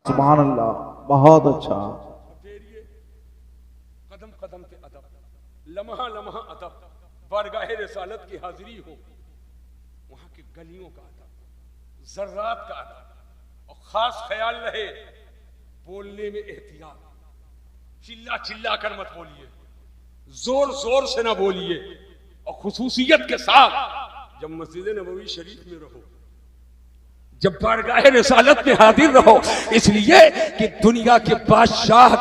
सुभान अल्लाह, बहुत अच्छा। कदम कदम पे अदब, लम्हा लम्हा अदब, बारगाहे रिसालत की हाजिरी हो, वहां की गलियों का अदब, जर्रात का अदब, और खास ख्याल रहे बोलने में एहतियात। चिल्ला चिल्ला कर मत बोलिए, जोर जोर से ना बोलिए, और खुसूसियत के साथ जब मस्जिद नबवी शरीफ में रहो, जब बारगाह रिसालत में हाजिर रहो, इसलिए कि दुनिया के बादशाह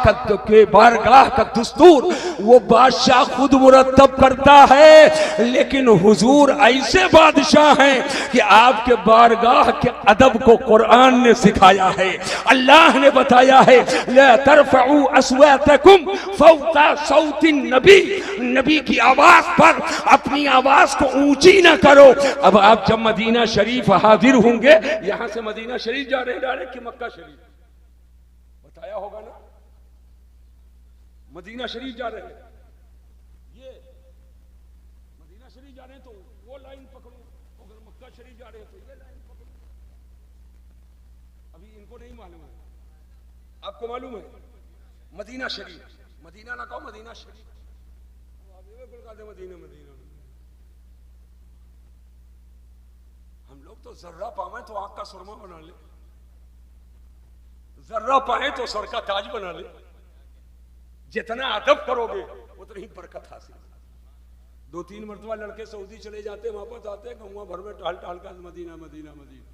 के बारगाह का दस्तूर वो बादशाह खुद मुरतब करता है, लेकिन हुजूर ऐसे बादशाह हैं कि आपके बारगाह के अदब को कुरान ने सिखाया है। अल्लाह ने बताया है, ला तरफउ अस्वातकुम फौका सौतिन नबी, नबी की आवाज पर अपनी आवाज को ऊंची ना करो। अब आप जब मदीना शरीफ हाजिर होंगे, यहां से मदीना शरीफ जा रहे हैं डायरेक्ट कि मक्का शरीफ, बताया होगा ना, मदीना शरीफ जा रहे हैं, ये मदीना शरीफ जा रहे हैं तो वो लाइन पकड़ो, अगर मक्का शरीफ जा रहे हैं तो ये लाइन पकड़ो। अभी इनको नहीं मालूम है, आपको मालूम है मदीना शरीफ, मदीना ना कहो मदीना शरीफ, मदीना मदीना। हम लोग तो जर्रा पावे तो आंख का सुरमा बना ले, जर्रा पाए तो सर का ताज बना ले। जितना अदब करोगे उतनी बरकत हासिल। 2-3 मरतबा लड़के सऊदी चले जाते, वापस आते, गौवा भर में टहल टहल कर मदीना मदीना मदीना।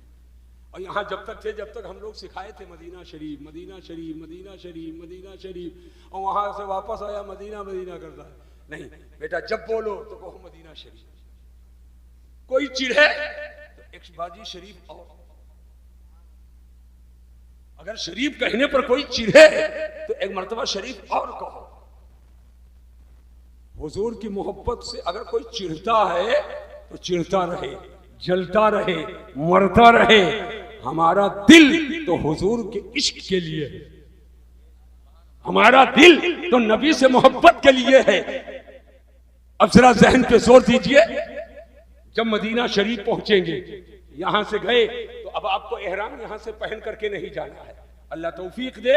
और यहाँ जब तक थे, जब तक हम लोग सिखाए थे मदीना शरीफ मदीना शरीफ मदीना शरीफ मदीना शरीफ, और वहां से वापस आया मदीना मदीना करता है। नहीं बेटा, जब बोलो तो कहो मदीना शरीफ। कोई चिढ़े तो एक बाजी शरीफ, और अगर शरीफ कहने पर कोई चिढ़े तो एक मर्तबा शरीफ और कहो। हुजूर की मोहब्बत से अगर कोई चिढ़ता है तो चिढ़ता रहे, जलता रहे, मरता रहे। हमारा दिल तो हुजूर के इश्क के लिए है, हमारा दिल तो नबी से मोहब्बत के लिए है। अब जरा जहन पे जोर दीजिए, जब मदीना शरीफ पहुंचेंगे, यहां से गए तो अब आपको एहराम यहां से पहन करके नहीं जाना है। अल्लाह तौफीक दे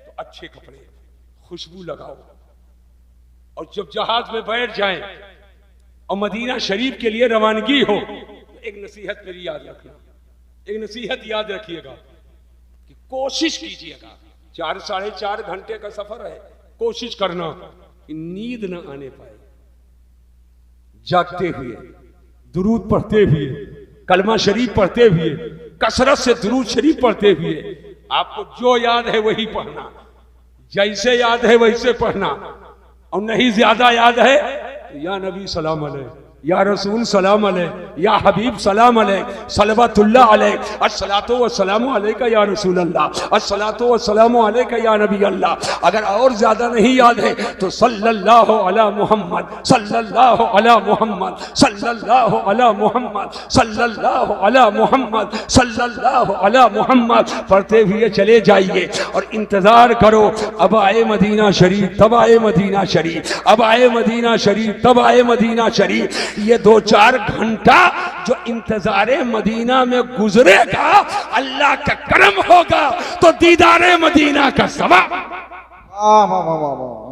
तो अच्छे कपड़े, खुशबू लगाओ, और जब जहाज में बैठ जाएं और मदीना शरीफ के लिए रवानगी हो, तो एक नसीहत मेरी याद रखना, एक नसीहत याद रखिएगा कि कोशिश कीजिएगा, 4-4.5 घंटे का सफर है, कोशिश करना कि नींद ना आने पाए। जागते हुए, दुरूद पढ़ते हुए, कलमा शरीफ पढ़ते हुए, कसरत से दुरूद शरीफ पढ़ते हुए, आपको जो याद है वही पढ़ना, जैसे याद है वैसे पढ़ना, और नहीं ज्यादा याद है तो या नबी सलाम अलैह, या रसूल सलाम अलैह, या हबीब सलाम अलैह, सलवतुल्लाह अलैह, अस्सलातु वस्सलामु अलैका या रसूल अल्लाह, अस्सलातु वस्सलामु अलैका या नबी अल्लाह। अगर और ज्यादा नहीं याद है तो सल्लल्लाहु अला मुहम्मद, सल्लल्लाहु अला मुहम्मद, सल्लल्लाहु अला मुहम्मद, सल्लल्लाहु अला मुहम्मद, सल्लल्लाहु अला मुहम्मद पढ़ते हुए चले जाइए, और इंतजार करो अब आए मदीना शरीफ, तब आए मदीना शरीफ, अब आए मदीना शरीफ, तब आए मदीना शरीफ। ये 2-4 घंटा जो इंतजारे मदीना में गुजरेगा, अल्लाह का करम होगा तो दीदारे मदीना का सवाब।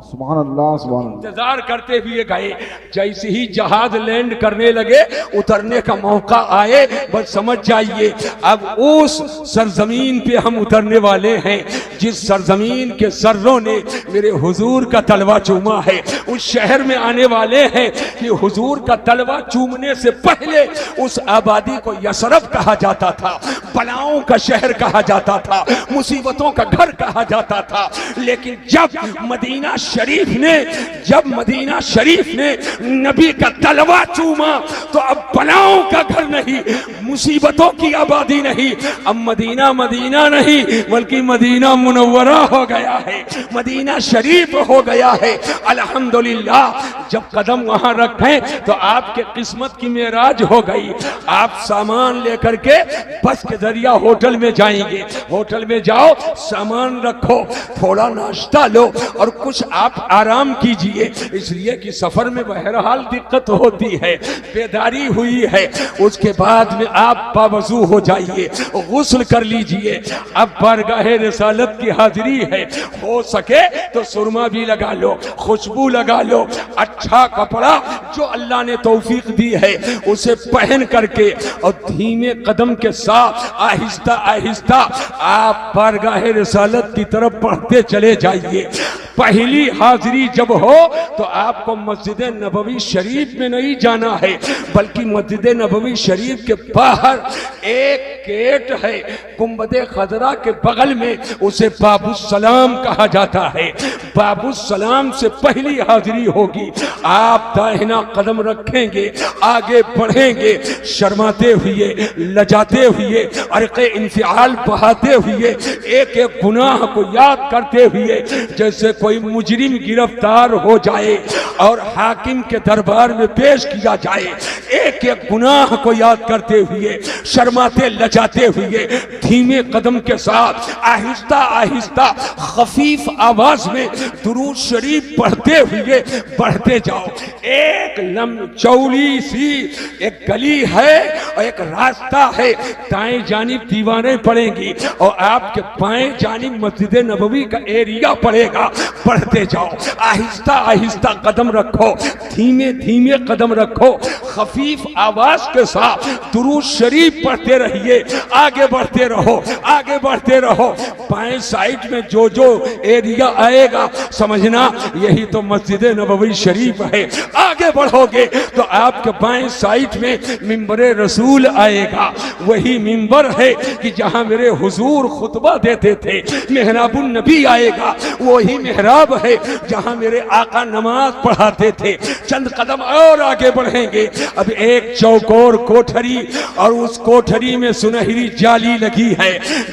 सुभान अल्लाह, सुभान अल्लाह। इंतजार करते हुए गए, जैसे ही जहाज लैंड करने लगे, उतरने का मौका आए, बस समझ जाइए अब उस सरजमीन पे हम उतरने वाले हैं जिस सरजमीन के सर्रों ने मेरे हुजूर का तलवा चूमा है। उस शहर में आने वाले हैं कि हुजूर का तलवा चूमने से पहले उस आबादी को यसरब कहा जाता था, बलाओं का शहर कहा जाता था, मुसीबतों का घर कहा जाता था। लेकिन जब मदीना शरीफ ने नबी का तलवा चूमा तो अब बलाओं का घर नहीं, मुसीबतों की आबादी नहीं, अब मदीना मदीना नहीं बल्कि मदीना मुनव्वरा हो गया है, मदीना शरीफ हो गया है। अल्हम्दुलिल्लाह। जब कदम वहां रखें तो आपके किस्मत की मेराज हो गई। आप सामान लेकर के बस के जरिया होटल में जाएंगे, होटल में जाओ, सामान रखो, थोड़ा नाश्ता लो और कुछ आप आराम कीजिए, इसलिए कि सफर में बहरहाल दिक्कत होती है, बेदारी हुई है। उसके बाद में आप बावजू हो जाइए, गुस्ल कर लीजिए। अब बारगाहे रिसालत की हाजिरी है, हो सके तो सुरमा भी लगा लो, खुशबू लगा लो, अच्छा कपड़ा जो अल्लाह ने तौफीक दी है उसे पहन करके और धीमे कदम के साथ आहिस्ता आहिस्ता आप बारगाहे रिसालत की तरफ बढ़ते चले जाइए। पहली हाजिरी जब हो तो आपको मस्जिद नबवी शरीफ में नहीं जाना है, बल्कि मस्जिद नबवी शरीफ के बाहर एक गेट है, गुंबदे खजरा के बगल में, उसे बाबुसलाम कहा जाता है। बाबुसलाम से पहली हाजिरी होगी। आप दाहिना कदम रखेंगे, आगे बढ़ेंगे, शर्माते हुए, लजाते हुए, अर्क़े इंफिआल बहाते हुए, एक एक गुनाह को याद करते हुए, जैसे कोई मुजरिम गिरफ्तार हो जाए और हाकिम के दरबार में पेश किया जाए, एक एक गुनाह को याद करते हुए, शर्माते लजाते हुए, धीमे कदम के साथ आहिस्ता आहिस्ता खफीफ आवाज में दुरूद शरीफ पढ़ते हुए बढ़ते जाओ। एक चौड़ी सी एक गली है और एक रास्ता है, दाएं जानिब दीवारें पड़ेंगी और आपके बाएं जानिब मस्जिद नबवी का एरिया पड़ेगा। बढ़ते जाओ, आहिस्ता आहिस्ता कदम रखो, धीमे धीमे कदम रखो, खफीफ आवाज के साथ दुरूद शरीफ पढ़ते रहिए, आगे बढ़ते रहो, आगे बढ़ते रहो। बाएं साइड में जो जो एरिया आएगा समझना यही तो मस्जिद नबवी शरीफ है। आगे बढ़ोगे तो आपके बाएं साइड में मिंबरे रसूल आएगा, वही मिंबर है कि जहां मेरे हुजूर खुतबा देते थे। मेहराबुन नबी आएगा, वही मेहराब है जहां मेरे आका नमाज पढ़ाते थे। चंद कदम और आगे बढ़ेंगे, अब एक चौकोर कोठरी और उस कोठरी में सुनहरी जाली लगी है।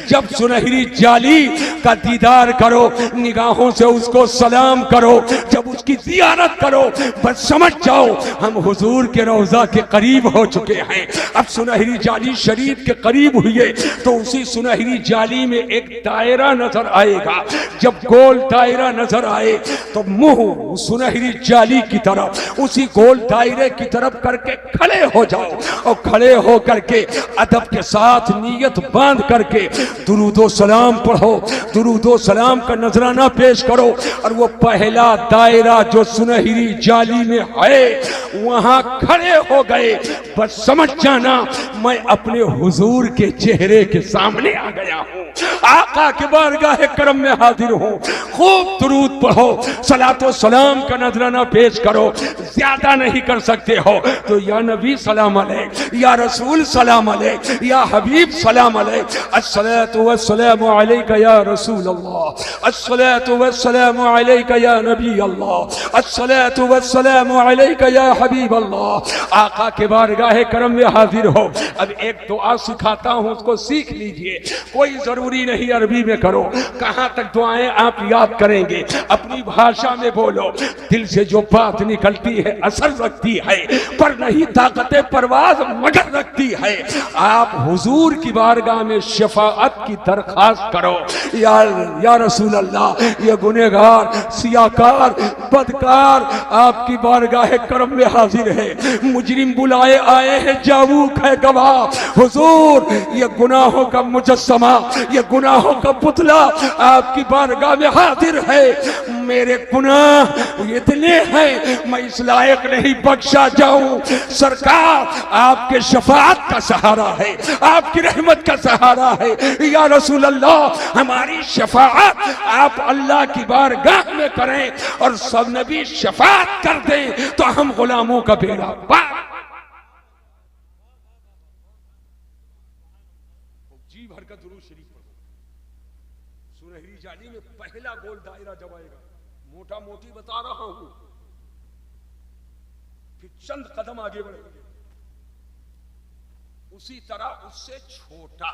जब सुनहरी जाली का दीदार करो, निगाहों से उसको सलाम करो, जब उसकी जियारत करो, बस समझ जाओ हम हुजूर के रोजा के करीब हो चुके हैं। अब सुनहरी जाली शरीफ के करीब हुए तो उसी सुनहरी जाली में एक दायरा नजर आएगा। जब गोल दायरा नजर आए तो मुंह सुनहरी जाली की तरफ, उसी गोल दायरे की तरफ करके खड़े हो जाओ और खड़े हो करके अदब के साथ नीयत बांध करके दुरूदो सलाम पढ़ो, दुरूदो सलाम का नजराना पेश करो। और वो पहला दायरा जो सुनहरी जाली में है वहां खड़े हो गए, बस समझ जाना मैं अपने हुजूर के चेहरे के सामने आ गया हूं, आका के बारगाह करम में हाजिर हूं। खूब दुरूद पढ़ो, सलातो सलाम का नजराना पेश करो। ज्यादा नहीं कर सकते हो तो या नबी सलाम अलैक, या रसूल सलाम अलैक, या हबीब सलाम अलैक, अस्सलातु वस्सलामु अलैका या रसूल अल्लाह, अस्सलातु वस्सलामु अलैका या नबी अल्लाह, अस्सलातु वस्सलामु अलैका या हबीब अल्लाह। आका के बारगाह करम में हाजिर हो। अब एक दुआ सिखाता हूं, उसको सीख लीजिए। कोई जरूरी नहीं अरबी में करो, कहां तक दुआएं आप याद करेंगे, अपनी भाषा में बोलो। दिल से जो बात निकलती है असर रखती है, पर नहीं ताकत परवाज मगर रखती है। आप हुजूर की बारगाह में शफाअत की दरखास्त करो। या रसूल अल्लाह, ये गुनहगार, सियाकार, बदकार आपकी बारगाह करम में हाजिर है। मुजरिम बुलाए आए हैं, जावूक है गवाह। हुजूर, ये गुनाहों का मुजस्समा, ये गुनाहों का पुतला आपकी बारगाह में हाजिर है। मेरे गुनाह इतने हैं मैं इस लायक नहीं बख्शा जाऊं। सरकार आपके शफाअत का सहारा है, आपकी रहमत का सहारा है। या रसूल अल्लाह, हमारी शफाअत आप अल्लाह की बारगाह में करें और सब नबी शफाअत कर दें तो हम गुलामों का बेड़ा पार। जी भर का दुरूद शरीफ पढ़ो। सुनहरी जाली में पहला गोल दायरा जब आएगा, मोटा मोटी बता रहा हूं, फिर चंद कदम आगे बढ़ेंगे, उसी तरह उससे छोटा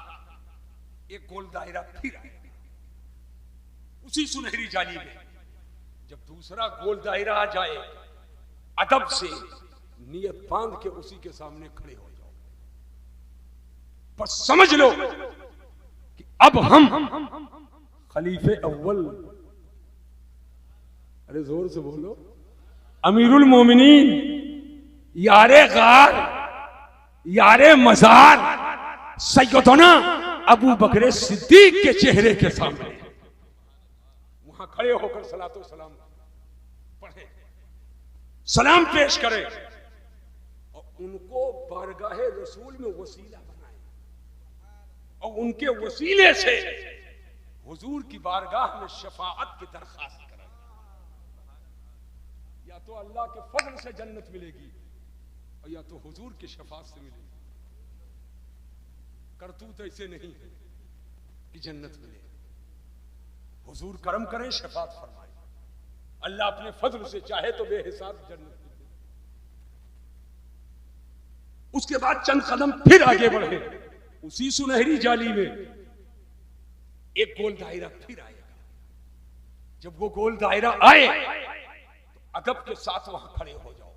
एक गोल दायरा फिर आएगा उसी सुनहरी जाली में। जब दूसरा गोल दायरा आ जाए अदब से नियत बांध के उसी के सामने खड़े हो जाओ। बस समझ लो कि अब हम खलीफे अव्वल, अरे जोर से बोलो, अमीरुल मोमिनीन, यारे गार, यारे मजार, सैयदना अबू बकर सिद्दीक के चेहरे के सामने वहां खड़े होकर सलातो सलाम पढ़े, सलाम पेश करें और उनको बारगाहे रसूल में वसीला बनाए और उनके वसीले से हुजूर की बारगाह में शफाअत की दरखास्त करें। या तो अल्लाह के फजल से जन्नत मिलेगी और या तो हुजूर की शफाअत से मिलेगी। करतूत ऐसे नहीं है कि जन्नत मिले। हुजूर करम करें, शफाअत फरमाए। अल्लाह अपने फजल से चाहे तो बेहिसाब जन्नत मिले। उसके बाद चंद कदम फिर आगे बढ़े, उसी सुनहरी जाली में एक गोल दायरा फिर आएगा। जब वो गोल दायरा आए तो अदब के साथ वहां खड़े हो जाओ,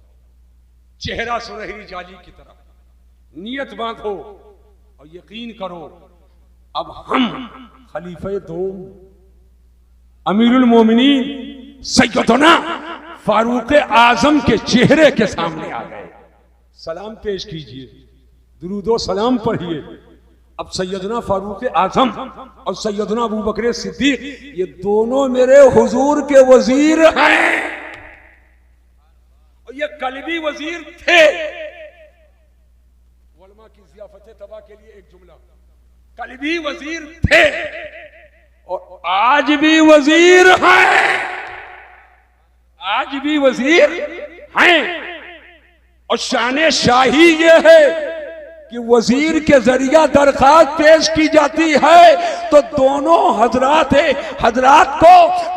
चेहरा सुनहरी जाली की तरफ, नियत बांधो और यकीन करो अब हम खलीफे दोम अमीरुल मोमिनीन सैयदना फारूक आजम के चेहरे के सामने आ गए। सलाम पेश कीजिए, दुरूदो सलाम पढ़िए। अब सैयदना फारूक आजम और सैयदना अबू बकर सिद्दीक ये दोनों मेरे हुजूर के वजीर हैं और ये कल्बी वजीर थे। उलमा की ज़ियाफ़त तबा के लिए एक जुमला, कल्बी वजीर थे और आज भी वजीर हैं, आज भी वजीर हैं। और शान शाही ये है कि वजीर के जरिया दरखास्त पेश की जाती है तो दोनों हजरात को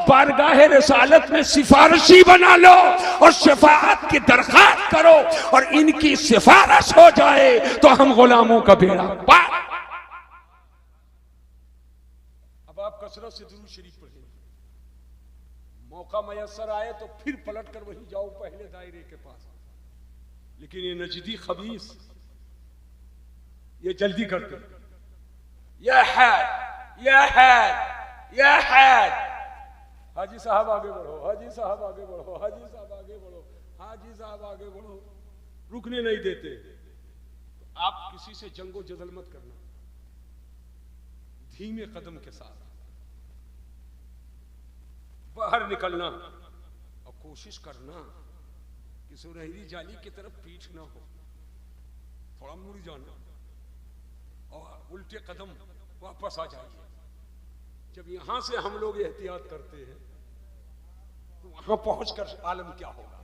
बारगाह रिसालत में सिफारिशी बना लो और शफाअत की दरखास्त करो और इनकी सिफारिश हो जाए तो हम गुलामों का बेड़ा पार। अब आप कसरत से दुरूद शरीफ पढ़ें, मौका मयसर आए तो फिर पलट कर वहीं जाओ पहले दायरे के पास। लेकिन ये नजदी खबीस ये जल्दी करते, यह है, यह है, यह है। हाजी साहब आगे बढ़ो, हाजी साहब आगे बढ़ो, हाजी साहब आगे बढ़ो, हाजी साहब आगे बढ़ो, रुकने नहीं देते। तो आप किसी से जंगो जदल मत करना, धीमे कदम के साथ बाहर निकलना और कोशिश करना कि सुनहरी जाली की तरफ पीठ ना हो, थोड़ा मुड़ जाना और उल्टे कदम वापस आ जाइए। जब यहां से हम लोग एहतियात करते हैं तो वहां पहुंचकर आलम क्या होगा।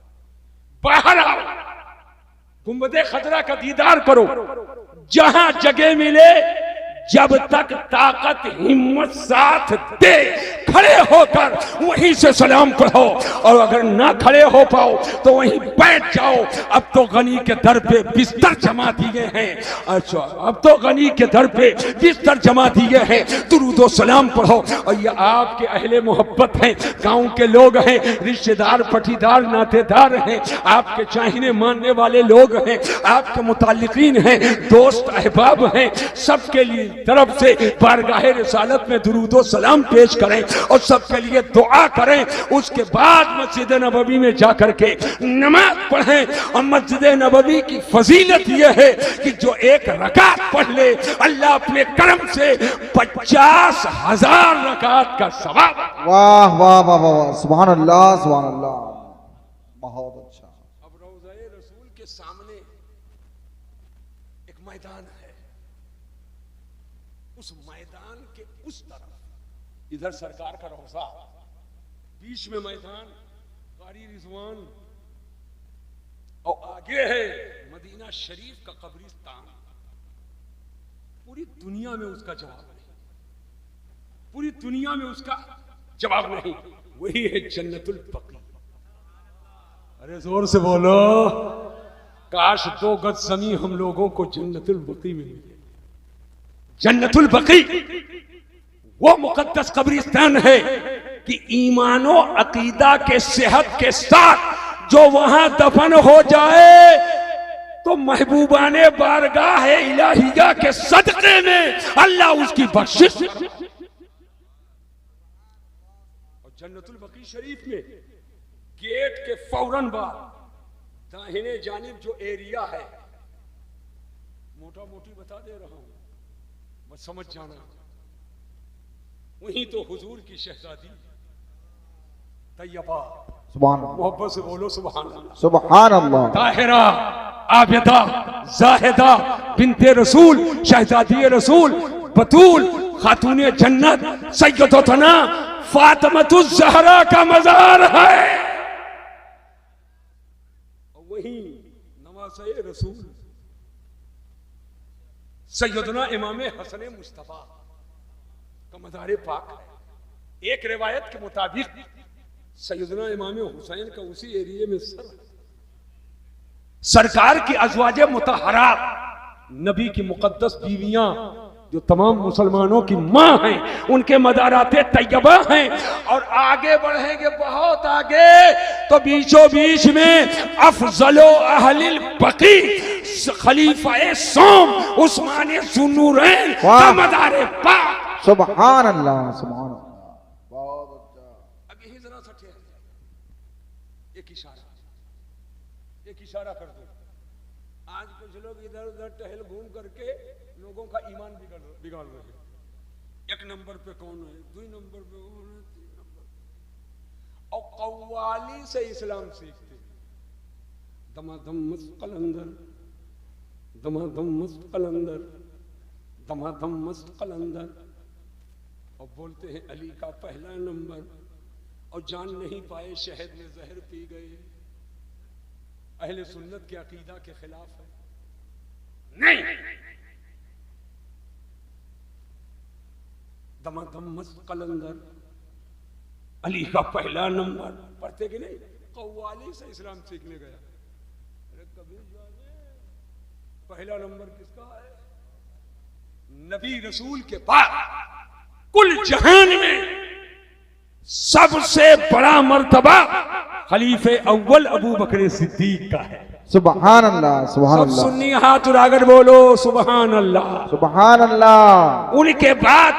बाहर आओ, गुंबदे खतरा का दीदार करो, जहां जगह मिले, जब तक ताकत हिम्मत साथ दे खड़े होकर वहीं से सलाम पढ़ो और अगर ना खड़े हो पाओ तो वहीं बैठ जाओ। अब तो गनी के दर पे बिस्तर जमा दिए हैं, अच्छा अब तो गनी के दर पे बिस्तर जमा दिए हैं, दुरूदो सलाम पढ़ो। और ये आपके अहले मोहब्बत हैं, गांव के लोग हैं, रिश्तेदार पटीदार नातेदार हैं, आपके चाहने मानने वाले लोग हैं, आपके मुताल्लिकीन हैं, दोस्त अहबाब हैं, सबके लिए तरफ से बारगाह रिसालत में दुरूदो सलाम पेश करें और सबके लिए दुआ करें। उसके बाद मस्जिद नबवी में जाकर के नमाज पढ़ें। और मस्जिद नबवी की फजीलत यह है कि जो एक रकात पढ़ ले अल्लाह अपने करम से 50,000 रकात का सवाब। वाह वाह वाह वाह, सुभान अल्लाह सुभान अल्लाह, बहुत अच्छा। अब रोज़े रसूल के सामने एक मैदान है, उस मैदान के उस तरफ इधर सरकार का रोज़ा, बीच में मैदान कारी रिजवान और आगे है मदीना शरीफ का कब्रिस्तान। पूरी दुनिया में उसका जवाब नहीं, पूरी दुनिया में उसका जवाब नहीं। वही है जन्नतुल बकी। अरे जोर से बोलो, काश 2 गज ज़मीं हम लोगों को जन्नतुल बकी मिल गई। जन्नतुल बकी वो मुकद्दस कब्रिस्तान है कि ईमानो अकीदा के सेहत के साथ जो वहां दफन हो जाए तो महबूबाने बारगाह इलाहिया के सदक़े में अल्लाह उसकी बख्शिश। और जन्नतुल बकी शरीफ में गेट के फौरन बाद दाहिने जानिब जो एरिया है, मोटा मोटी बता दे रहा हूं, बस समझ जाना, वहीं तो हुजूर की शहजादी तैयबा, सुभान अल्लाह, मोहब्बत से बोलो सुभान अल्लाह, सुभान अल्लाह, ताहिरा आबिदा जाहिदा बिनते रसूल शहजादी रसूल बतूल खातूने जन्नत सैयदतना फातिमतुज़ ज़हरा का मज़ार है। वहीं नवासे रसूल सैयदना इमाम हसन मुस्तफा का मज़ार पाक है। एक रिवायत के मुताबिक सैयदना इमाम हुसैन का उसी एरिया में सर है। सरकार की अज़वाजे मुतहरात, नबी की मुकद्दस बीवियां जो तमाम मुसलमानों की मां हैं, उनके मदाराते तैयबा हैं। और आगे बढ़ेंगे बहुत आगे तो बीचों बीच में अफजलो अहलिल बकी खलीफा सोम उस्मान ज़ुन्नूरैन का मदारे पाक। सुभान अल्लाह, सुभान अल्लाह, बहुत अच्छा। अब यही जरा सा ठहर, एक इशारा कर दो। आज कुछ लोग इधर उधर टहल घूम करके लोगों का ईमान बिगाड़ रहे हैं। एक नंबर पे कौन है, दो नंबर पे कौन है, तीन नंबर पे। और कव्वाली से इस्लाम सीखते, दमादम मस्त कलंदर, दमादम मस्त कलंदर, दमादम मस्त कलंदर, और बोलते हैं अली का पहला नंबर, और जान नहीं पाए शहद में जहर पी गए। अहले सुन्नत के अकीदा के खिलाफ है। नहीं, दमादम मस्त कलंदर, अली का पहला नंबर पढ़ते कि नहीं? कव्वाली से इस्लाम सीखने गया। अरे कभी जाने पहला नंबर किसका है? नबी रसूल के बाद कुल जहान में सबसे बड़ा मर्तबा खलीफे अव्वल अबू बकर सिद्दीक का है। सुभान अल्लाह, सुभान सब अल्लाह, सुन्नी हाथ उठाकर बोलो सुभान अल्लाह। सुभान अल्लाह। उनके बाद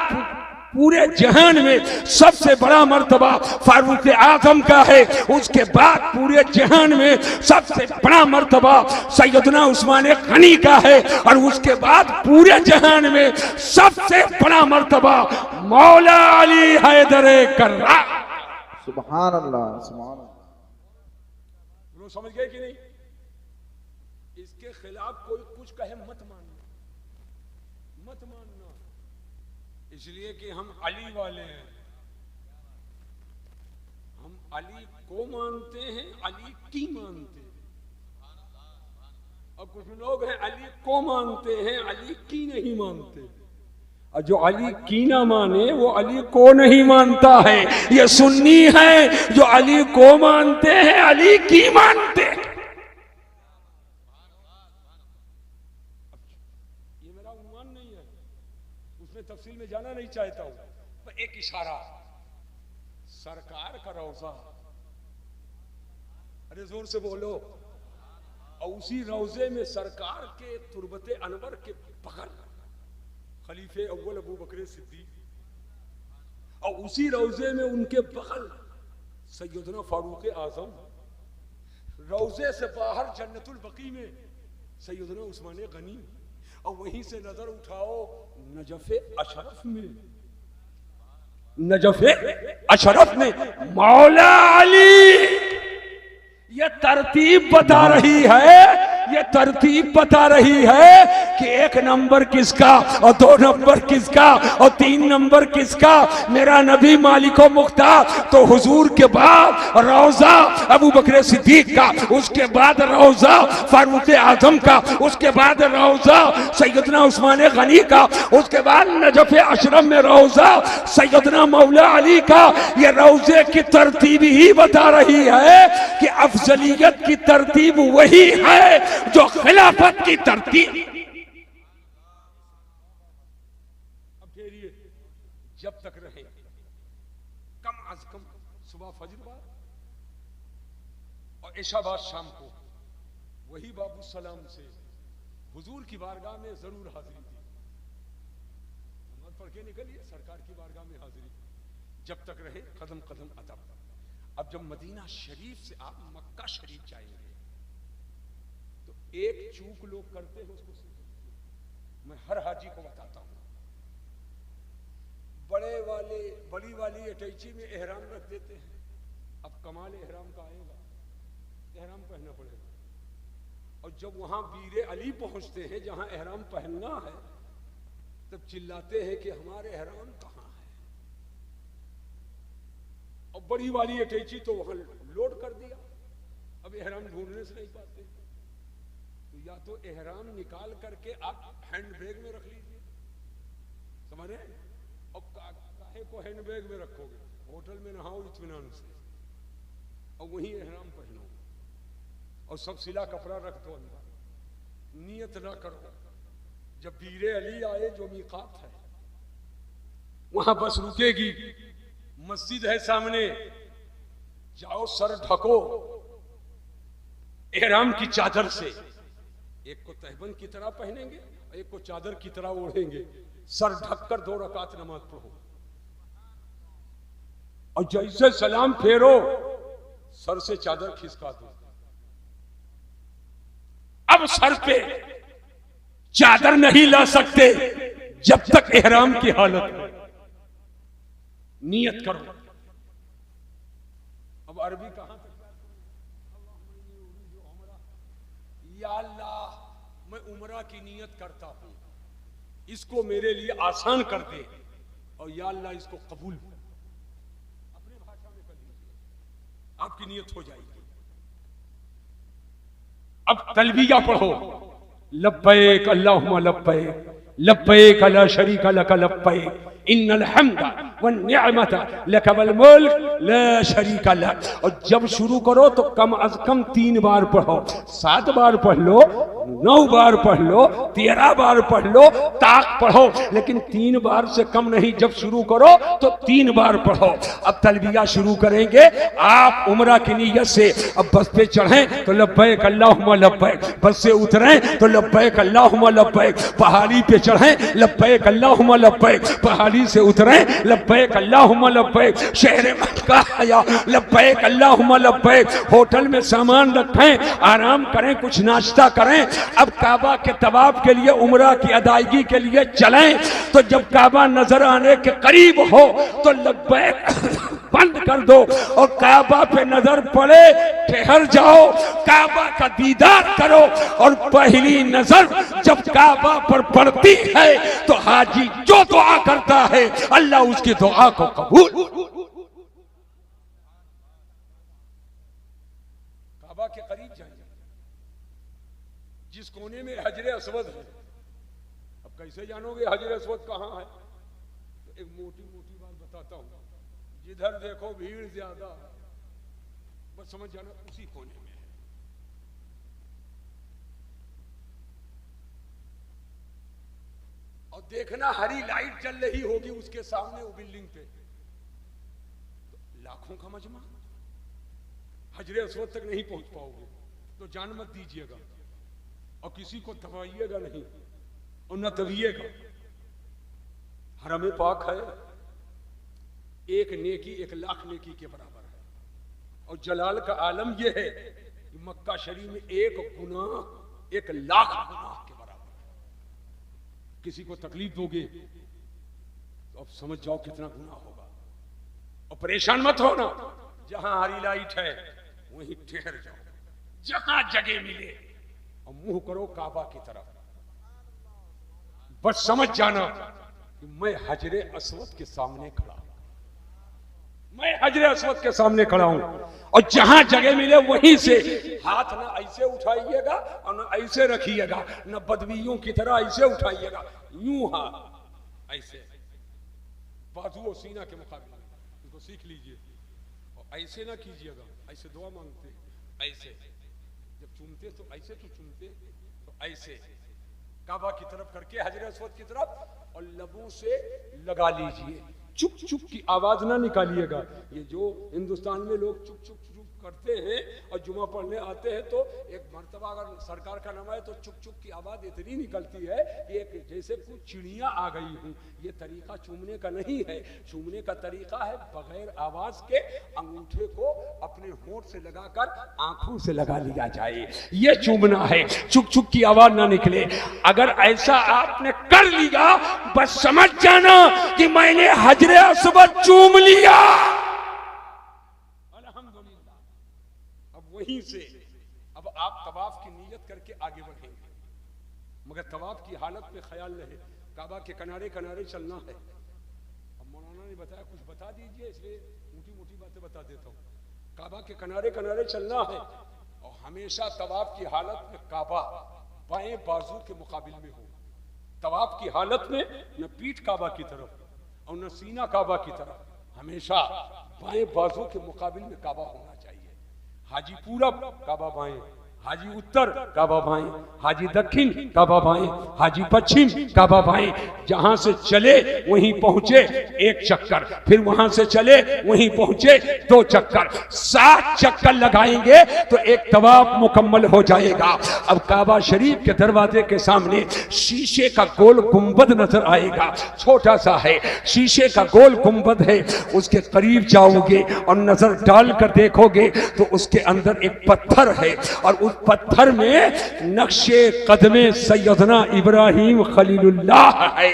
पूरे जहान में सबसे बड़ा मर्तबा फारूक आजम का है। उसके बाद पूरे जहान में सबसे बड़ा मर्तबा सैयदना उस्मान गनी का है। और उसके बाद पूरे जहान में सबसे बड़ा मर्तबा मौला अली हैदर कर्रा। सुभान अल्लाह, सुभान अल्लाह। लोग समझ गए कि नहीं? इसके खिलाफ कोई कुछ कहे मत मानना, मत मानना, इसलिए कि हम अली वाले हैं। हम अली को मानते हैं, अली की मानते हैं। और कुछ लोग हैं अली को मानते हैं, अली की नहीं मानते। और जो अली की ना माने वो अली को नहीं मानता है। ये सुन्नी है जो अली को मानते हैं, अली की मानते हैं। ये मेरा उन्वान नहीं है, उसमें तफसील में जाना नहीं चाहता हूं, पर एक इशारा, सरकार का रोजा, अरे जोर से बोलो। और उसी रोजे में सरकार के तुरबते अनवर के बगल खलीफे अव्वल अबू बकर सिद्दीक, और उसी रोजे में उनके बगल सैयदना फारूक आजम, रोजे से बाहर जन्नतुल बकी में सैयदना उस्मान गनी, और वहीं से नजर उठाओ नजफे अशरफ में, नजफे अशरफ में मौला अली। ये तरतीब बता रही है, ये तरतीब बता रही है कि एक नंबर किसका और दो नंबर किसका और तीन नंबर किसका। मेरा नबी मालिको मुख्तार तो हुजूर के बाद रोजा अबू बकर सिद्दीक का, उसके बाद रोजा फारूक आजम का, उसके बाद रोजा सैयदना उस्मान गनी का, उसके बाद नजफे अशरफ में रोजा सैयदना मौला अली का। ये रोजे की तरतीब ही बता रही है कि अफजलियत की तरतीब वही है जो खिलाफत की तरतीब। अब ठहरिए, जब तक रहे कम अज कम सुबह फजर बाद और इशाबाद शाम को वही बाबू सलाम से हुजूर की बारगाह में जरूर हाजिरी थी। नमाज पढ़ के निकलिए, सरकार की बारगाह में हाजिरी जब तक रहे कदम कदम अदब। अब जब मदीना शरीफ से आप मक्का शरीफ जाएंगे तो एक चूक लोग करते हैं, उसको मैं हर हाजी को बताता हूं। बड़ी वाली अटैची में एहराम रख देते हैं। अब कमाल एहराम का आएगा, एहराम पहनना पड़ेगा। और जब वहां वीरे अली पहुंचते हैं जहां एहराम पहनना है, तब चिल्लाते हैं कि हमारे एहराम कहां है। और बड़ी वाली अटैची तो वहां लोड कर दिया, अब एहराम ढूंढने से नहीं पाते। तो या तो एहराम निकाल करके आप हैंड बैग में रख लीजिए, समझ रहे हैं। और काहे को हैंड बैग में रखोगे, होटल में नहाओ इत्मीनान से और वहीं एहराम पहनो और सब सिला कपड़ा रख दो अंदर। नियत ना करो, जब वीरे अली आए जो मीकात है वहां बस रुकेगी, मस्जिद है सामने, जाओ सर ढको एहराम की चादर से। एक को तहबन की तरह पहनेंगे, एक को चादर की तरह ओढ़ेंगे, सर ढककर 2 रकात नमाज पढ़ो। और जैसे सलाम फेरो सर से चादर खिसका दो। अब सर पे चादर नहीं ला सकते जब तक एहराम की हालत है। नियत करो। अब अरबी कहां तक, या अल्लाह मैं उमरा की नियत करता हूं, इसको मेरे लिए आसान कर दे, और या अल्लाह इसको कबूल अपने भाषा में कर लीजिए, आपकी नियत हो जाएगी। अब तलबिया पढ़ो, लब्बैक अल्लाहुम्मा लब्बैक लब्बैक ला शरीका लक लब्बैक इन्नल हम्दा वन निअमता लक वल मुल्क ला शरीका लक। और जब शुरू करो तो कम अज कम 3 बार पढ़ो, 7 बार पढ़ लो, 9 बार पढ़ लो, 13 बार पढ़ लो, ताक पढ़ो, लेकिन 3 बार से कम नहीं। जब शुरू करो तो 3 बार पढ़ो। अब तलबिया शुरू करेंगे आप उम्रा की नीयत से। अब बस पे चढ़ें तो लब्बैक अल्लाहुम्मा लब्बैक, बस से उतरें तो लब्बैक अल्लाहुम्मा लब्बैक, पहाड़ी पे चढ़ें लब्बैक अल्लाहुम्मा लब्बैक, पहाड़ी से उतरें लब्बैक अल्लाहुम्मा लब्बैक, शहर मक्का आया लब्बैक अल्लाहुम्मा लब्बैक। होटल में सामान रखें, आराम करें, कुछ नाश्ता करें। अब काबा के तवाफ के लिए, उम्रा की अदायगी के लिए चलें तो जब काबा नजर आने के करीब हो तो लब्बैक बंद कर दो और काबा पे नजर पड़े ठहर जाओ, काबा का दीदार करो। और पहली नजर जब काबा पर पड़ती है तो हाजी जो दुआ करता है अल्लाह उसकी दुआ को कबूल। काबा के करीब जाइए, जिस कोने में हजरे अस्वद है। अब कैसे जानोगे हजरे अस्वद कहां है? तो एक मोटी मोटी बात बताता हूं, जिधर देखो भीड़ ज्यादा है, बस समझ जाना उसी कोने में है। और देखना हरी लाइट जल रही होगी उसके सामने, वो बिल्डिंग पे, तो लाखों का मजमा। हजरे अस्वद तक नहीं पहुंच पाओगे तो जान मत दीजिएगा और किसी को दबाइएगा नहीं और न दबिएगा। हरम पाक है, एक नेकी 1 लाख नेकी के बराबर है। और जलाल का आलम यह है कि मक्का शरीफ में एक गुनाह 1 लाख गुनाह के बराबर है। किसी को तकलीफ दोगे तो अब समझ जाओ कितना गुनाह होगा। और परेशान मत होना, जहां हरी लाइट है वहीं ठहर जाओ, जहां जगह मिले और मुंह करो काबा की तरफ। बस समझ जाना कि मैं हजरे अस्वद के सामने खड़ा हूं, मैं हजरे अस्वद के सामने खड़ा हूं। और जहां जगह मिले वहीं से हाथ ना ऐसे उठाइएगा और ना ऐसे रखिएगा, ना बदवियों की तरह ऐसे उठाइएगा, यूं हाथ ऐसे, बाजू और सीना के मुकाबले। इसको सीख लीजिए। और ऐसे ना कीजिएगा, ऐसे दुआ मांगते ऐसे, जब चूमते तो ऐसे, तो चूमते तो ऐसे, काबा की तरफ करके हजरे अस्वद की तरफ, और लबों से लगा लीजिए। चुप चुप की आवाज ना निकालिएगा। ये जो हिंदुस्तान में लोग चुप चुप चुप करते हैं और जुमा पढ़ने आते हैं तो एक मर्तबा अगर सरकार का नाम आए तो चुक चुक की आवाज़ इतनी निकलती है कि एक जैसे कुछ चिड़िया आ गई हूँ। ये तरीका चूमने का नहीं है। चूमने का तरीका है बगैर आवाज़ के अंगूठे को अपने होंठ से लगाकर आंखों से लगा लिया जाए, ये चूमना है, चुक चुक की आवाज़ ना निकले। अगर ऐसा आपने कर लिया बस समझ जाना कि मैंने हजरे अस्वद चूम लिया। वहीं से अब आप तवाफ की नीयत करके आगे बढ़ेंगे, मगर तवाफ की हालत में ख्याल रहे काबा के किनारे किनारे चलना है। अब मौलाना ने बताया कुछ बता दीजिए, इसलिए मोटी मोटी बातें बता देता हूँ। काबा के किनारे किनारे चलना है और हमेशा तवाफ की हालत में काबा बाएं बाजू के मुकाबिल में हो। तवाफ की हालत में न पीठ काबा की तरफ और न सीना काबा की तरफ, हमेशा बाएं बाजू के मुकाबिल में काबा होना चाहिए। हाजी पूरब काबा बाएं, हाजी उत्तर काबा बाएं, हाजी दक्षिण काबा बाएं, हाजी पश्चिम काबा बाएं। जहां से चले वहीं पहुंचे एक चक्कर, फिर वहां से चले वहीं पहुंचे 2 चक्कर, 7 चक्कर लगाएंगे तो एक तवाफ मुकम्मल हो जाएगा। अब काबा शरीफ के दरवाजे के सामने शीशे का गोल गुंबद नजर आएगा, छोटा सा है, शीशे का गोल गुंबद है। उसके करीब जाओगे और नजर डालकर देखोगे तो उसके अंदर एक पत्थर है और उस पत्थर में नक्शे कदमे सैयदना इब्राहिम खलीलुल्लाह है।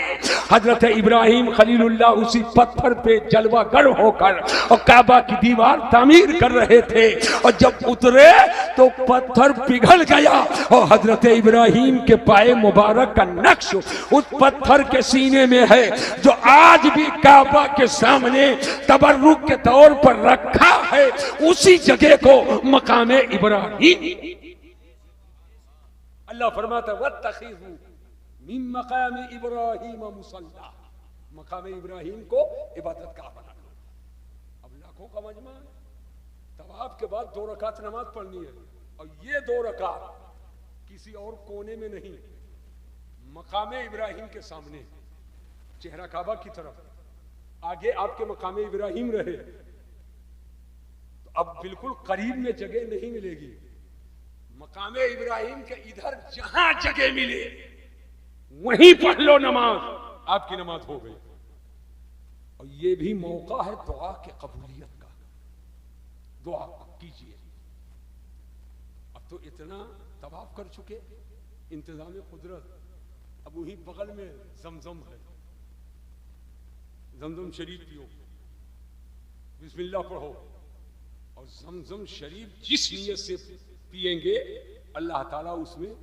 हजरत इब्राहिम खलीलुल्लाह उसी पत्थर पे जलवागर होकर और काबा की दीवार तामीर कर रहे थे और जब उतरे तो पत्थर पिघल गया और हजरत इब्राहिम के पाए मुबारक का नक्श उस पत्थर के सीने में है, जो आज भी काबा के सामने तबर्रुक के तौर पर रखा है। उसी जगह को मकामे इब्राहिम, अल्लाह फरमाता वत्तखिज़ू मिन मकाम इब्राहिम मुसल्ला, मकाम इब्राहिम को इबादत का बना लो। अब लाखों का मजमा है, तवाफ के बाद 2 रकात नमाज पढ़नी है और ये 2 रकात किसी और कोने में नहीं, मकाम इब्राहिम के सामने, चेहरा काबा की तरफ, आगे आपके मकाम इब्राहिम रहे तो अब बिल्कुल करीब में जगह नहीं मिलेगी। मकाम इब्राहिम के इधर जहां जगह मिले वहीं पढ़ लो नमाज, आपकी नमाज हो गई। और ये भी मौका है दुआ के कबूलियत का, दुआ कीजिए। अब तो इतना तवाफ कर चुके, इंतजाम कुदरत, अब वही बगल में जमजम है, जमजम शरीफ पियो, बिस्मिल्लाह पढ़ो और जमजम शरीफ जिस नियत से पिएंगे अल्लाह ताला उसमें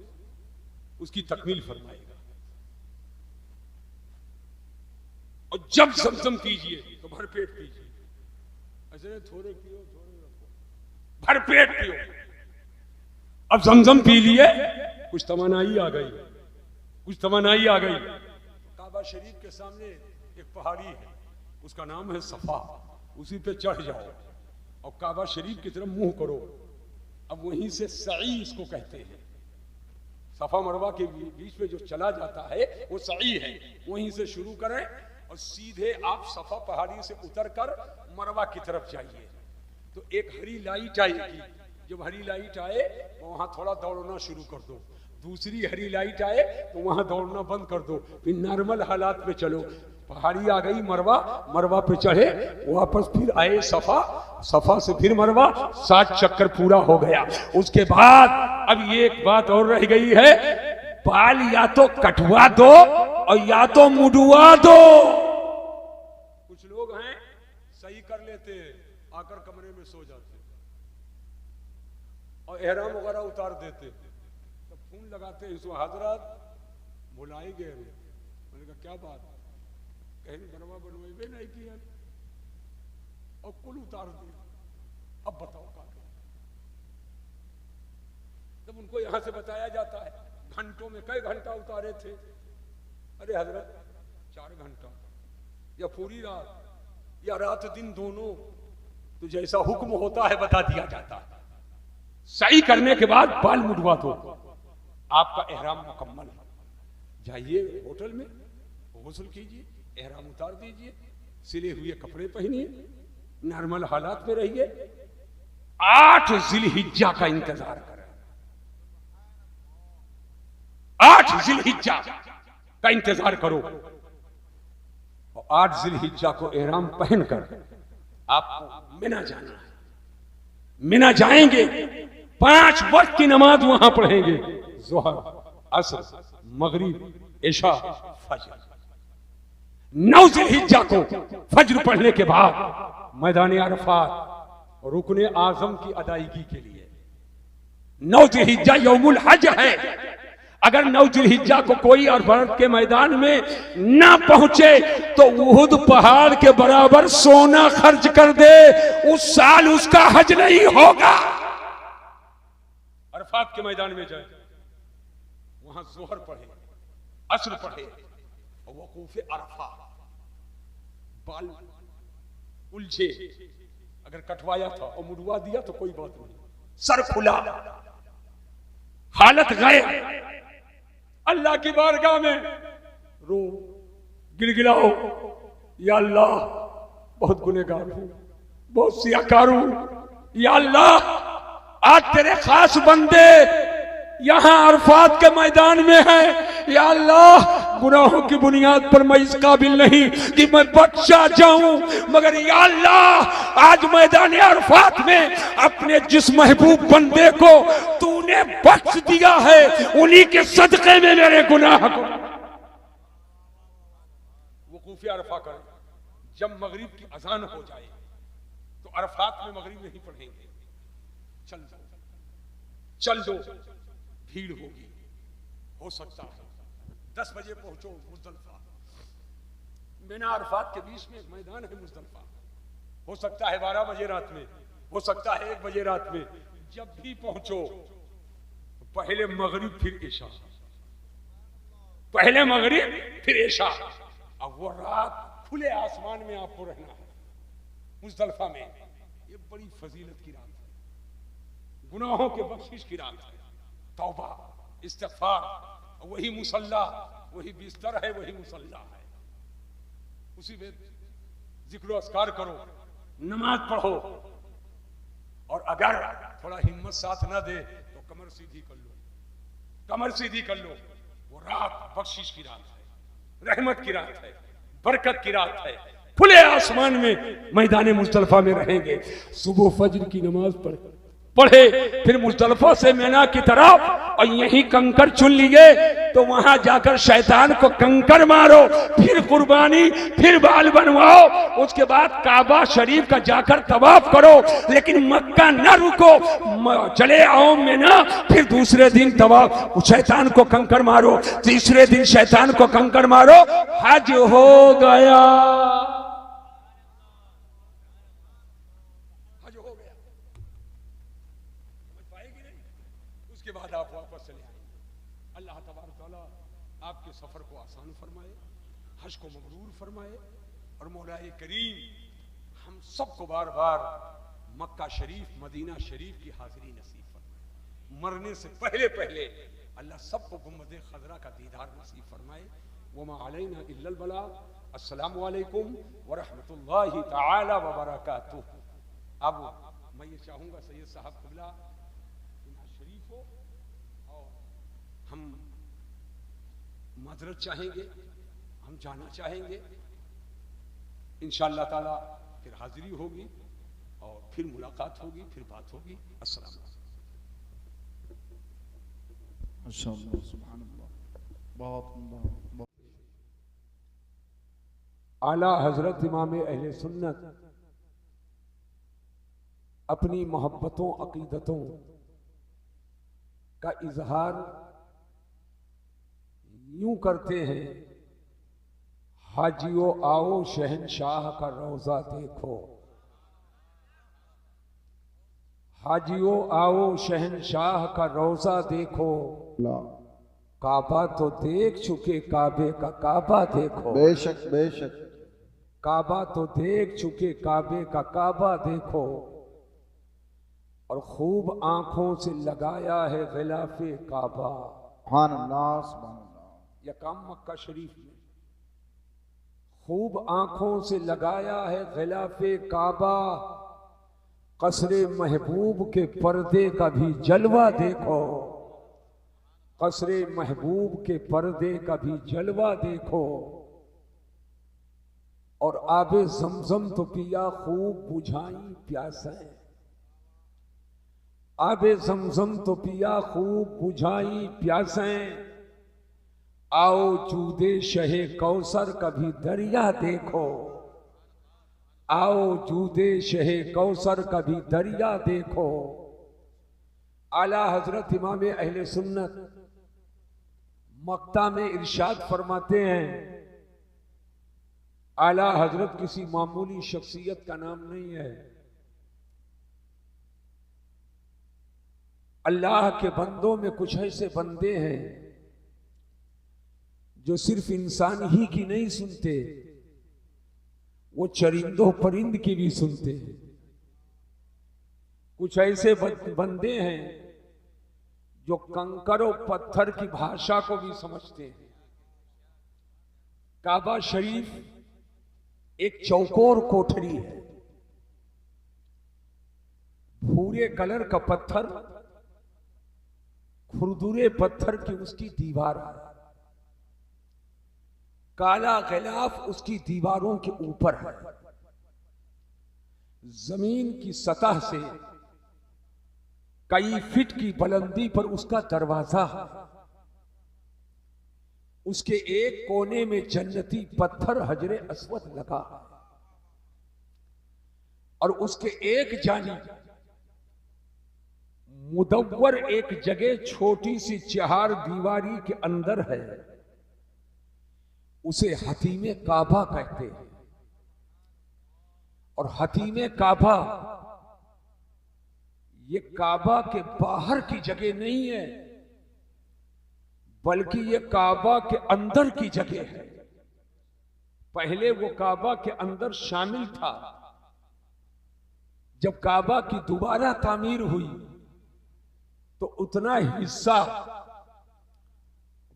उसकी तकमील फरमाएगा। और जब जमजम पीजिए तो भरपेट पीजिए, ऐसे नहीं थोड़े पियो थोड़े रखो, भरपेट पियो। अब जमजम पी लिए, कुछ तमन्नाई आ गई, कुछ तमन्नाई आ गई। काबा शरीफ के सामने एक पहाड़ी है, उसका नाम है सफा, उसी पे चढ़ जाओ और काबा शरीफ की तरफ मुंह करो। अब वहीं से सई इसको कहते हैं, सफा मरवा के बीच में जो चला जाता है वो सई है। वहीं से शुरू करें और सीधे आप सफा पहाड़ी से उतरकर मरवा की तरफ जाइए तो एक हरी लाइट आएगी। जब हरी लाइट आए तो वहां थोड़ा दौड़ना शुरू कर दो, दूसरी हरी लाइट आए तो वहां दौड़ना बंद कर दो, फिर नॉर्मल हालात में चलो। पहाड़ी आ गई मरवा, मरवा पे चढ़े, वापस फिर आए सफा, सफा से फिर मरवा, 60 चक्कर पूरा हो गया। उसके बाद अब ये एक बात और रह गई है, बाल या तो कटवा दो और या तो मुडवा दो। कुछ लोग हैं सही कर लेते, आकर कमरे में सो जाते और एहराम वगैरह उतार देते, तो फोन लगाते हैं इसको, हजरत बुलाई गए। मैंने कहा क्या बात, कहीं बनवा बनवाई नहीं किया और कुल उतार दिया, अब बताओ क्या करें। जब उनको यहां से बताया जाता है घंटों में कई घंटा उतारे थे, अरे हजरत 4 घंटा या पूरी रात या रात दिन दोनों, तो जैसा हुक्म होता है बता दिया जाता है। सही करने के बाद बाल मुडवा दो, आपका एहराम मुकम्मल। जाइए होटल में गुस्ल कीजिए, एहराम उतार दीजिए, सिले हुए कपड़े पहनिए, नॉर्मल हालात में रहिए। 8 जिलहिज्जा का इंतजार करें। 8 जिलहिज्जा का इंतजार करो और 8 जिलहिज्जा को एहराम पहनकर आपको मिना जाना है। मिना जाएंगे, 5 वक्त की नमाज वहां पढ़ेंगे, ज़ोहर, असर, मगरिब, इशा, फजर। 9 जिलहिज्जा को फजर पढ़ने के बाद मैदान अरफात रुकने आजम की अदायगी के लिए 9 जिलहिज्जा यौमुल हज है। अगर 9 जिलहिज्जा को कोई अरफात के मैदान में ना पहुंचे तो उहुद पहाड़ के बराबर सोना खर्च कर दे, उस साल उसका हज नहीं होगा। अरफात के मैदान में जाए, वहां जोहर पढ़े, असर पढ़े और वकूफे अरफा, बाल उलझे, अगर कटवाया था और मुड़वा दिया तो कोई बात नहीं, सर खुला, हालत गए, अल्लाह की बारगाह में रो, गिड़गिड़ाओ, या अल्लाह बहुत गुनहगार हूं, बहुत सियाकार हूं, या अल्लाह आज तेरे खास बंदे यहां अरफात के मैदान में है, या अल्लाह गुनाहों की बुनियाद पर मैं इस काबिल नहीं कि मैं बख्शा जाऊं, मगर या अल्लाह आज मैदान अरफात में अपने जिस महबूब बंदे को तूने बख्श दिया है, उन्हीं के सदक़े में मेरे गुनाह को। वकूफ़े अरफा करें। जब मगरिब की अजान हो जाए तो अरफात में मगरिब नहीं पढ़ेंगे, चल दो, भीड़ होगी, हो सकता है 10 बजे पहुंचो मुज़दलिफा, मिना अरफात के बीच में एक मैदान है मुज़दलिफा, हो सकता है 12 बजे रात में, हो सकता है 1 बजे रात में, जब भी पहुंचो पहले मगरिब फिर इशा, पहले मगरिब फिर इशा। अब वो रात खुले आसमान में आपको रहना है मुज़दलिफा में। ये बड़ी फजीलत की रात है, गुनाहों के बख्शिश की रात है, तौबा, इस्तिग़फ़ार, वही मुसल्ला, वही बिस्तर है, वही मुसल्ला है, उसी में जिक्र अस्कार करो, नमाज पढ़ो, और अगर थोड़ा हिम्मत साथ ना दे तो कमर सीधी कर लो, कमर सीधी कर लो। वो रात बख्शिश की रात है, रहमत की रात है, बरकत की रात है, खुले आसमान में मैदान मुज़दलिफा में रहेंगे। सुबह फजर की नमाज पढ़े, फिर मुज़दलिफा से मिना की तरफ, और यही कंकर चुन लिए तो वहां जाकर शैतान को कंकर मारो, फिर कुर्बानी, फिर बाल बनवाओ, उसके बाद काबा शरीफ का जाकर तवाफ करो, लेकिन मक्का न रुको, चले आओ मिना, फिर दूसरे दिन तवाफ, शैतान को कंकर मारो, तीसरे दिन शैतान को कंकर मारो, हज हो गया। उसके बाद आप वापस चले आए। अल्लाह तबारक तआला आपके सफर को आसान फरमाए, हज को मबरूर फरमाए, और मौलाए करीम हम सबको बार बार मक्का शरीफ, मदीना शरीफ की हाजिरी नसीब फरमाए। मरने से पहले पहले अल्लाह सबको गुम्बद खजरा का दीदार नसीब फरमाए। वमा अलैना इल्लल बलाग। अस्सलामु अलैकुम व रहमतुल्लाहि तआला व बरकातुहू। अब मैं ये चाहूंगा सैयद साहब क़िबला शरीफ हो, और हम माजरत चाहेंगे, हम जाना चाहेंगे, इंशाअल्लाह ताला फिर हाजिरी होगी और फिर मुलाकात होगी, फिर बात होगी। अस्सलाम माशाअल्लाह, सुभान अल्लाह, बहुत आला हजरत इमाम अहले सुन्नत अपनी मोहब्बतों, अकीदतों का इजहार यूं करते हैं, हाजियो आओ शहनशाह का रोजा देखो, हाजियो आओ शहनशाह का रोजा देखो, काबा तो देख चुके काबे का काबा देखो। बेशक बेशक। काबा तो देख चुके काबे का काबा देखो, और खूब आंखों से लगाया है गिलाफे काबा। सुभान अल्लाह, सुभान अल्लाह। यह काम मक्का शरीफ में खूब आंखों से लगाया है गिलाफे काबा, कसरे महबूब के पर्दे का भी जलवा देखो, कसरे महबूब के पर्दे का भी जलवा देखो। और आबे जमजम तो पिया खूब बुझाई प्यासें, आबे जमजम तो पिया खूब बुझाई प्यासें। आओ जूदे शहे कौसर का भी दरिया देखो, आओ जूदे शहे कौसर का भी दरिया देखो। आला हजरत इमाम अहले सुन्नत मक्ता में इरशाद फरमाते हैं, आला हजरत किसी मामूली शख्सियत का नाम नहीं है। अल्लाह के बंदों में कुछ ऐसे बंदे हैं जो सिर्फ इंसान ही की नहीं सुनते, वो चरिंदों परिंद की भी सुनते हैं। कुछ ऐसे बंदे हैं जो कंकर और पत्थर की भाषा को भी समझते हैं। काबा शरीफ एक चौकोर कोठरी है, भूरे कलर का पत्थर, खुरदुरे पत्थर की उसकी दीवार है, काला गिलाफ उसकी दीवारों के ऊपर है। जमीन की सतह से कई फीट की बुलंदी पर उसका दरवाजा है। उसके एक कोने में जन्नती पत्थर हजरे अस्वद लगा है और उसके एक जानिब मुदव्वर एक जगह छोटी सी चार दीवारी के अंदर है, उसे हतीमे काबा कहते हैं। और हतीमे काबा ये काबा के बाहर की जगह नहीं है, बल्कि ये काबा के अंदर की जगह है। पहले वो काबा के अंदर शामिल था, जब काबा की दोबारा तामीर हुई तो उतना हिस्सा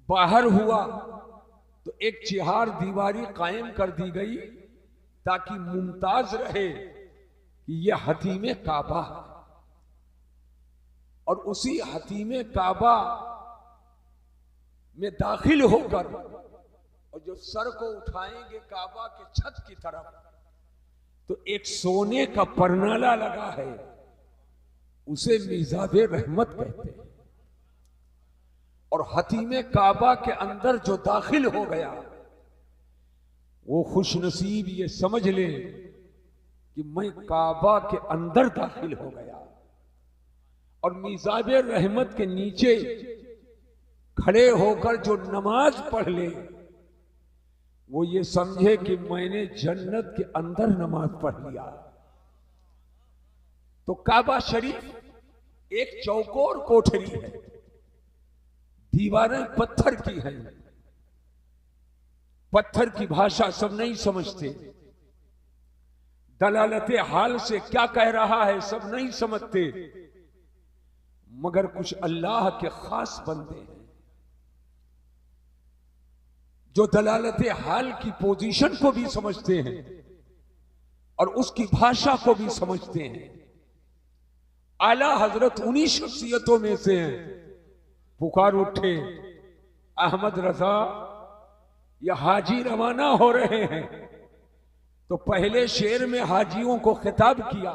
बाहर हुआ, तो एक चिहार दीवारी कायम कर दी गई ताकि मुमताज रहे कि यह हतीमे काबा है। और उसी हतीमे काबा में दाखिल होकर और जो सर को उठाएंगे काबा के छत की तरफ, तो एक सोने का परनाला लगा है, उसे मिजाबे रहमत कहते हैं। और हतीमे काबा के अंदर जो दाखिल हो गया वो खुशनसीब ये समझ ले कि मैं काबा के अंदर दाखिल हो गया। और मिजाबे रहमत के नीचे खड़े होकर जो नमाज पढ़ ले वो ये समझे कि मैंने जन्नत के अंदर नमाज पढ़ लिया। तो काबा शरीफ एक चौकोर कोठरी है, दीवारें पत्थर की हैं। पत्थर की भाषा सब नहीं समझते, दलालते हाल से क्या कह रहा है सब नहीं समझते, मगर कुछ अल्लाह के खास बंदे हैं जो दलालते हाल की पोजीशन को भी समझते हैं और उसकी भाषा को भी समझते हैं। आला हजरत उन्हीं शख्सियतों में से हैं। पुकार उठे अहमद रजा या हाजी रवाना हो रहे हैं, तो पहले शेर में हाजियों को खिताब किया,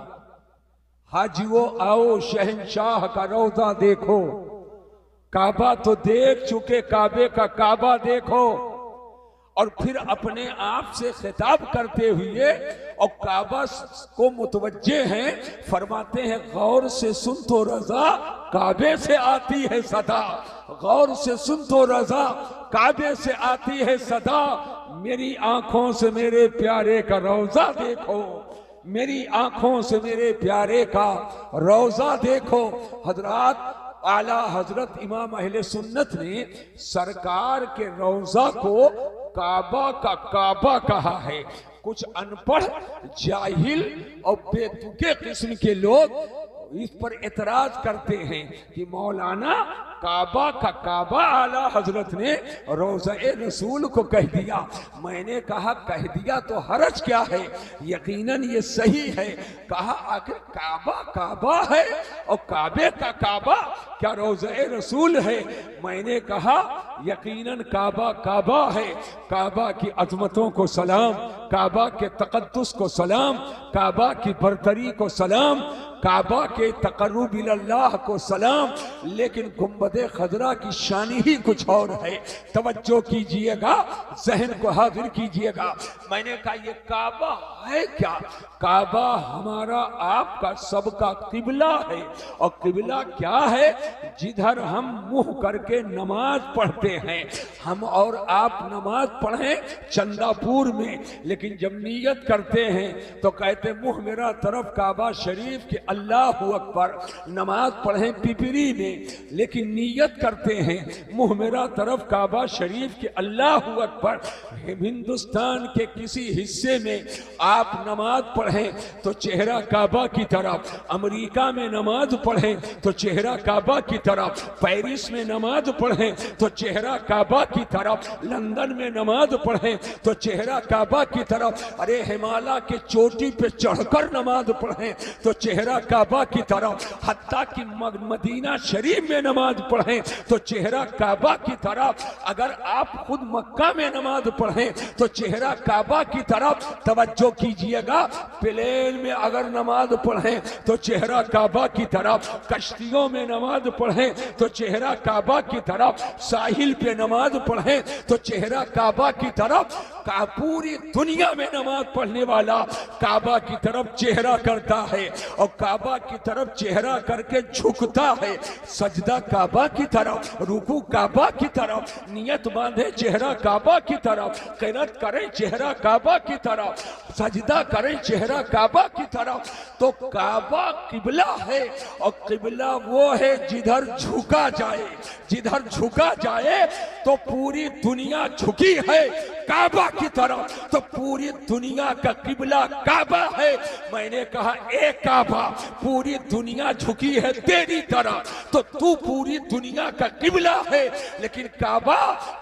हाजियों आओ शहंशाह का रौजा देखो, काबा तो देख चुके काबे का काबा देखो। और फिर अपने आप से खिताब करते हुए और काबा को मुतवज्जे हैं, फरमाते हैं गौर से सुन तो रजा काबे से आती है सदा, गौर से सुन तो रजा काबे से आती है सदा। मेरी आंखों से मेरे प्यारे का रौजा देखो, मेरी आंखों से मेरे प्यारे का रौजा देखो। हजरात आला हजरत इमाम अहले सुन्नत ने सरकार के रौजा को काबा का काबा कहा है। कुछ अनपढ़ जाहिल और बेतुके किस्म के लोग इस पर एतराज करते हैं कि मौलाना काबा का काबा आला हजरत ने रोज़ा रसूल को कह दिया। मैंने कहा कह दिया तो हरज क्या है, यकीनन ये सही है। कहा आखिर काबा काबा है और काबे का काबा क्या रोज़ा रसूल है? मैंने कहा यकीनन काबा काबा है। काबा की अजमतों को सलाम, काबा के तक़द्दुस को सलाम, काबा की बरतरी को सलाम, काबा के तक़र्रुब इल्लाह को सलाम। लेकिन गुंबदे खजरा की शान ही कुछ और है। तवज्जो कीजिएगा, जहन को हाजिर कीजिएगा। मैंने कहा ये काबा है क्या? काबा हमारा आपका सबका किबला है। और किबला क्या है? जिधर हम मुंह करके नमाज पढ़ते हैं। हम और आप नमाज पढ़ें चंदापुर में, लेकिन जब नियत करते हैं तो कहते मुंह मेरा तरफ काबा शरीफ के अल्लाहु अकबर। नमाज पढ़ें पिपरी में, लेकिन नियत करते हैं मुंह मेरा तरफ काबा शरीफ के अल्लाहु अकबर। हिंदुस्तान के किसी हिस्से में आप नमाज पढ़ें तो चेहरा काबा की तरफ, अमेरिका में नमाज पढ़ें तो चेहरा काबा की तरफ, पेरिस में नमाज पढ़ें तो चेहरा काबा की तरफ, लंदन में नमाज पढ़ें तो चेहरा काबा की तरफ। अरे हिमालय के चोटी पे चढ़कर नमाज पढ़ें तो चेहरा काबा की तरफ। हत्ता कि मदीना शरीफ में नमाज पढ़ें तो चेहरा काबा की तरफ। अगर आप खुद मक्का में नमाज पढ़ें तो चेहरा काबा की तरफ। तवज्जो कीजिएगा, प्लेन में अगर नमाज पढ़ें तो चेहरा काबा की तरफ, कश्तियों में नमाज पढ़ें तो चेहरा काबा की तरफ, साहिल पे नमाज पढ़ें तो चेहरा काबा की तरफ। पूरी दुनिया में नमाज पढ़ने वाला काबा की तरफ चेहरा करता है और काबा की तरफ चेहरा करके झुकता है। सजदा काबा की तरफ, रुकू काबा की तरफ, नियत बांधे चेहरा काबा की तरफ, क़िरात करे चेहरा काबा की तरफ, सजदा करे चेहरा काबा की तरफ। तो काबा किबला है और किबला वो है जिधर झुका जाए। जिधर झुका जाए तो पूरी दुनिया झुकी है काबा की तरफ। तो पूरी दुनिया का किबला काबा है। मैंने कहा ए काबा, पूरी दुनिया झुकी है तेरी तरफ, तो तू पूरी दुनिया का किबला है। लेकिन काबा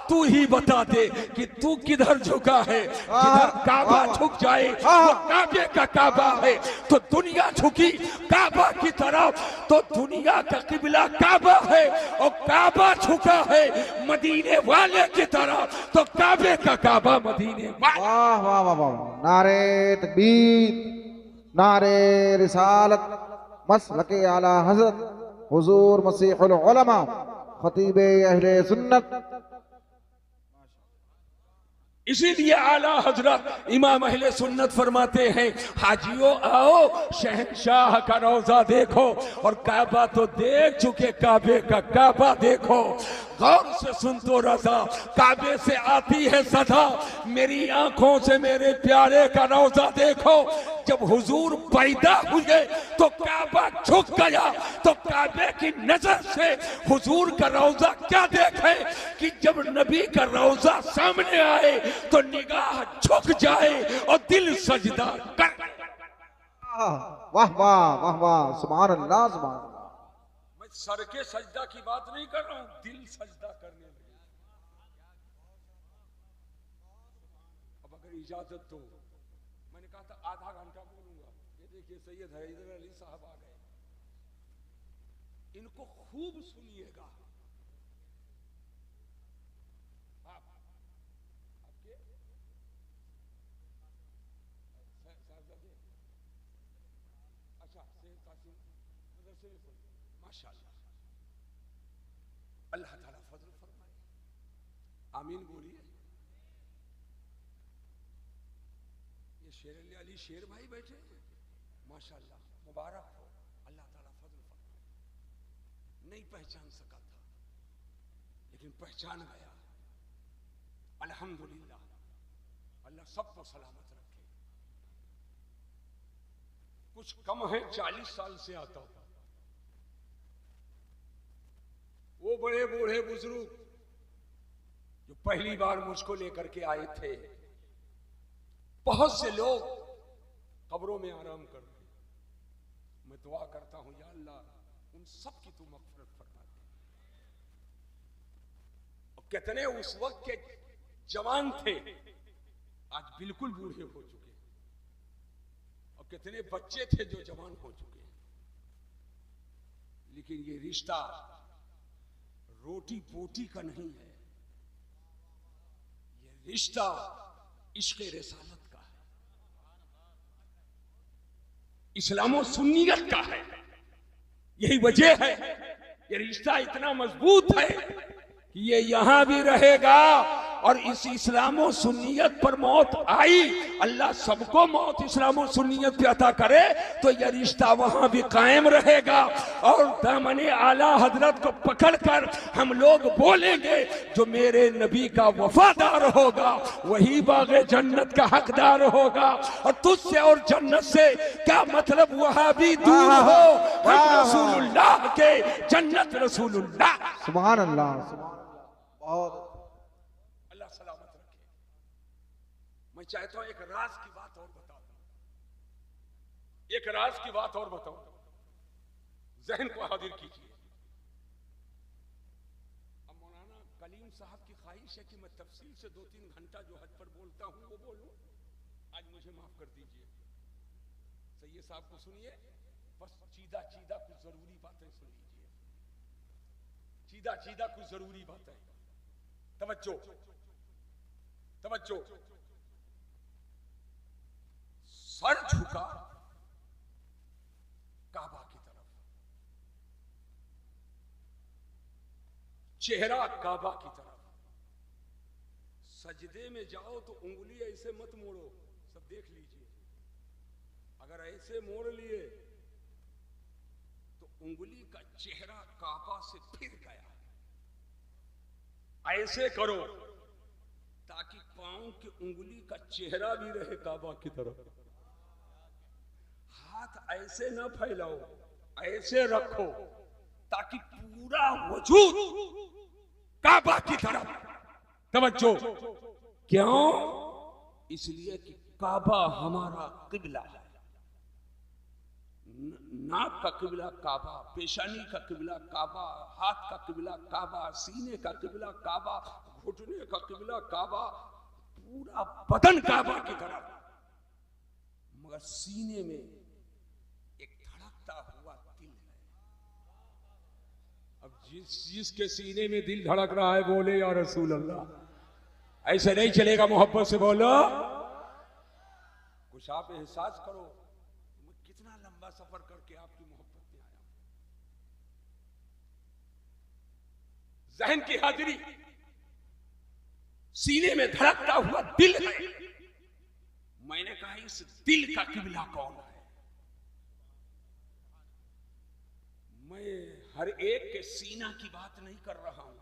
तू ही बता दे कि तू किधर झुका है। जिधर काबा झुक जाए वो काबे का काबा है। तो दुनिया झुकी काबा की तरफ, तो दुनिया का किबला काबा है और काबा झुका है मदीने वाले की तरफ, तो काबे का काबा मदीने वाले। वाह वाह वाह वाह, नारे तकबीर, नारे रिसालत, मसलके आला हज़रत हुजूर मसीहुल उलमा खतीबे अहले सुन्नत। इसीलिए आला हजरत इमाम अहले सुन्नत फरमाते हैं, हाजियों आओ शहंशाह का रोजा देखो। और काबा तो देख चुके, काबे का काबा देखो। गौर से सुन तो रजा, काबे से आती है सदा, मेरी आंखों से मेरे प्यारे का रोजा देखो। जब हुजूर पैदा हुए तो काबा झुक गया, तो काबे की नजर से हुजूर का रोजा क्या देखे कि जब नबी का रोजा सामने आए तो निगाह झुक जाए और दिल सजदा कर। वाह वाह वाह वाह, सुभान अल्लाह सुभान अल्लाह। मैं सर के सजदा की बात नहीं कर रहा हूं, दिल सजदा करने लगे। अब अगर इजाजत दो, मैंने कहा था आधा घंटा बोलूंगा। ये देखिए सैयद हैदर अली साहब आ गए, इनको खूब सुनिएगा। माशाअल्लाह, अल्लाह ताला फजल फरमाए। आमीन बोलिए। ये शेर अली शेर भाई बैठे हैं, माशाअल्लाह, मुबारक हो, अल्लाह ताला फजल फरमाए। नहीं पहचान सका था लेकिन पहचान गया, अल्हम्दुलिल्लाह। अल्लाह सबको सलामत रखे। कुछ कम है 40 साल से आता हूं। वो बड़े बूढ़े बुजुर्ग जो पहली बार मुझको लेकर के आए थे, बहुत से लोग कब्रों में आराम कर रहे हैं। मैं दुआ करता हूं या अल्लाह उन सब की तू मग़फ़िरत फरमा दे। कितने उस वक्त के जवान थे आज बिल्कुल बूढ़े हो चुके हैं, और कितने बच्चे थे जो जवान हो चुके हैं। लेकिन ये रिश्ता रोटी पोटी का नहीं है, ये रिश्ता इश्क़ रिसालत का है, इस्लामो सुन्नियत का है। यही वजह है ये रिश्ता इतना मजबूत है कि ये यहां भी रहेगा, और इस इस्लामो सुन्नियत पर मौत आई, अल्लाह सबको मौत इस्लामो सुन्नियत पे अता करे, तो यह रिश्ता वहां भी कायम रहेगा। और दामने आला हजरत को पकड़कर हम लोग बोलेंगे जो मेरे नबी का वफादार होगा वही बाग़े जन्नत का हकदार होगा। और तुझसे और जन्नत से क्या मतलब, वहां भी दूर हो, हम रसूलुल्लाह के, जन्नत रसूलुल्लाह। सुभान अल्लाह, बहुत अल्लाह सलामत रखे। मैं चाहता हूं एक राज की बात और बता दूं, एक राज की बात और बताऊं, जहन को हाजिर कीजिए। अब मौलाना कलीम साहब की ख्वाहिश है कि मैं तफसील से 2-3 घंटा जो हज पर बोलता हूं वो बोलूं, आज मुझे माफ कर दीजिए। सैयद साहब को सुनिए, बस चीदा चीदा कुछ जरूरी बातें सुन लीजिए, चीदा चीदा कुछ जरूरी बातें। तवज्जो तवज्जो। सर झुका काबा की तरफ, चेहरा काबा की तरफ। सजदे में जाओ तो उंगली ऐसे मत मोड़ो, सब देख लीजिए। अगर ऐसे मोड़ लिए तो उंगली का चेहरा काबा से फिर गया। ऐसे करो ताकि पांव की उंगली का चेहरा भी रहे काबा की तरफ। हाथ ऐसे ना फैलाओ, ऐसे रखो ताकि पूरा वजूद काबा की तरफ। तवज्जो। क्यों? इसलिए कि काबा हमारा किबला है। नाक का किबला काबा, पेशानी का किबला काबा, हाथ का किबला काबा, सीने का किबला काबा, घुटने का किबला काबा, पूरा बदन काबा की तरफ। मगर सीने में एक धड़कता हुआ दिल है। अब जिसके सीने में दिल धड़क रहा है बोले या रसूल अल्लाह। ऐसे नहीं चलेगा, मोहब्बत से बोलो। कुछ आप एहसास करो, कितना लंबा सफर करके आपकी मोहब्बत में आया। जहन की हाजिरी, सीने में धड़कता हुआ दिल है। मैंने कहा इस दिल का किबला कौन है? मैं हर एक के सीना की बात नहीं कर रहा हूं,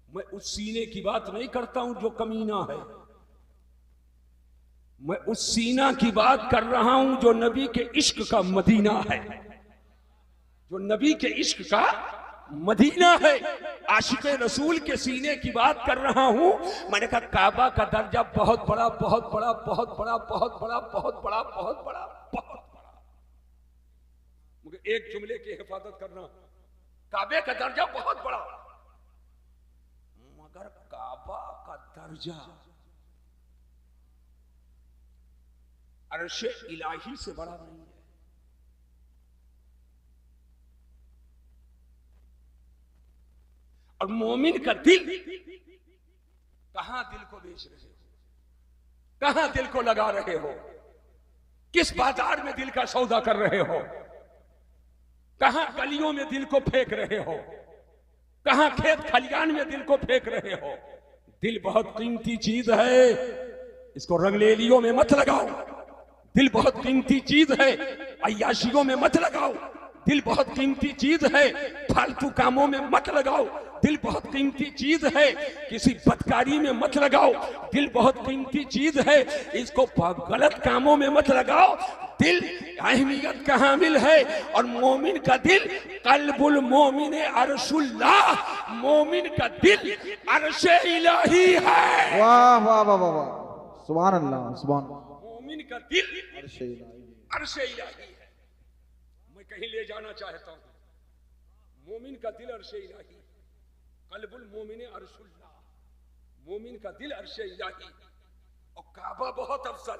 मैं उस सीने की बात नहीं करता हूं जो कमीना है। मैं उस सीना की बात कर रहा हूं जो नबी के इश्क का मदीना है, जो नबी के इश्क का मदीना है। आशिक रसूल के सीने की बात कर रहा हूं। मैंने कहा काबा का दर्जा बहुत बड़ा, बहुत बड़ा, बहुत बड़ा, बहुत बड़ा, बहुत बड़ा, बहुत बड़ा, बहुत बड़ा। मुझे एक जुमले की हिफाजत करना, काबे का दर्जा बहुत बड़ा, मगर काबा का दर्जा अर्शे इलाही से बड़ा नहीं है। और मोमिन का दिल, कहां दिल को बेच रहे हो, कहां दिल को लगा रहे हो, किस बाजार में दिल का सौदा कर रहे हो, कहां गलियों में दिल को फेंक रहे हो, कहां खेत खलियान में दिल को फेंक रहे हो। दिल बहुत कीमती चीज है, इसको रंगलेलियों में मत लगाओ। दिल बहुत कीमती चीज है, अय्याशियों में मत लगाओ। दिल बहुत कीमती चीज है, फालतू कामों में मत लगाओ। दिल बहुत कीमती चीज है, किसी बदकारी में मत लगाओ। दिल बहुत कीमती चीज है, इसको गलत कामों में मत लगाओ। दिल अहमियत का हामिल है। और मोमिन का दिल कल्बुल मोमिन अर्शुल्लाह, मोमिन का दिल अर्शे इलाही है। वाह वाह वाह वाह वाह, सुभान अल्लाह, सुभान। मोमिन का दिल अर्शे इलाही, अर्शे इलाही है। मैं कहीं ले जाना चाहता हूं, मोमिन का दिल अर्शे इलाही। कल्बुल मोमिन अर्शुल्लाह, मोमिन का दिल अर्श इलाही। और काबा बहुत अफजल,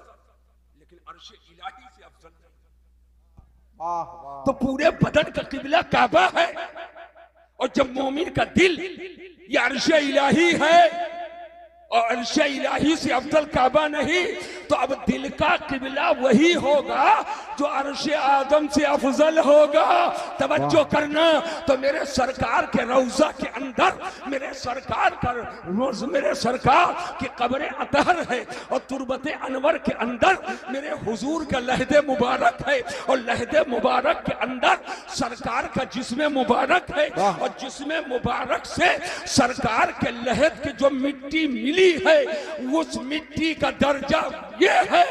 लेकिन अर्श इलाही से अफजल नहीं। वाह वाह। तो पूरे बदन का किबला काबा है, और जब मोमिन का दिल ये अर्श इलाही है और अर्श इलाही से अफजल काबा नहीं, तो अब दिल का किबला वही होगा जो अर्श आदम से अफजल होगा। तवज्जो करना। तो मेरे सरकार के रौजा के अंदर मेरे सरकार की कब्र अतहर है, और तुरबत अनवर के अंदर मेरे हुजूर का लहदे मुबारक है, और लहदे मुबारक के अंदर सरकार का जिस्म मुबारक है, और जिस्म मुबारक से सरकार के लहद की जो मिट्टी मिली है, उस मिट्टी का दर्जा ये है।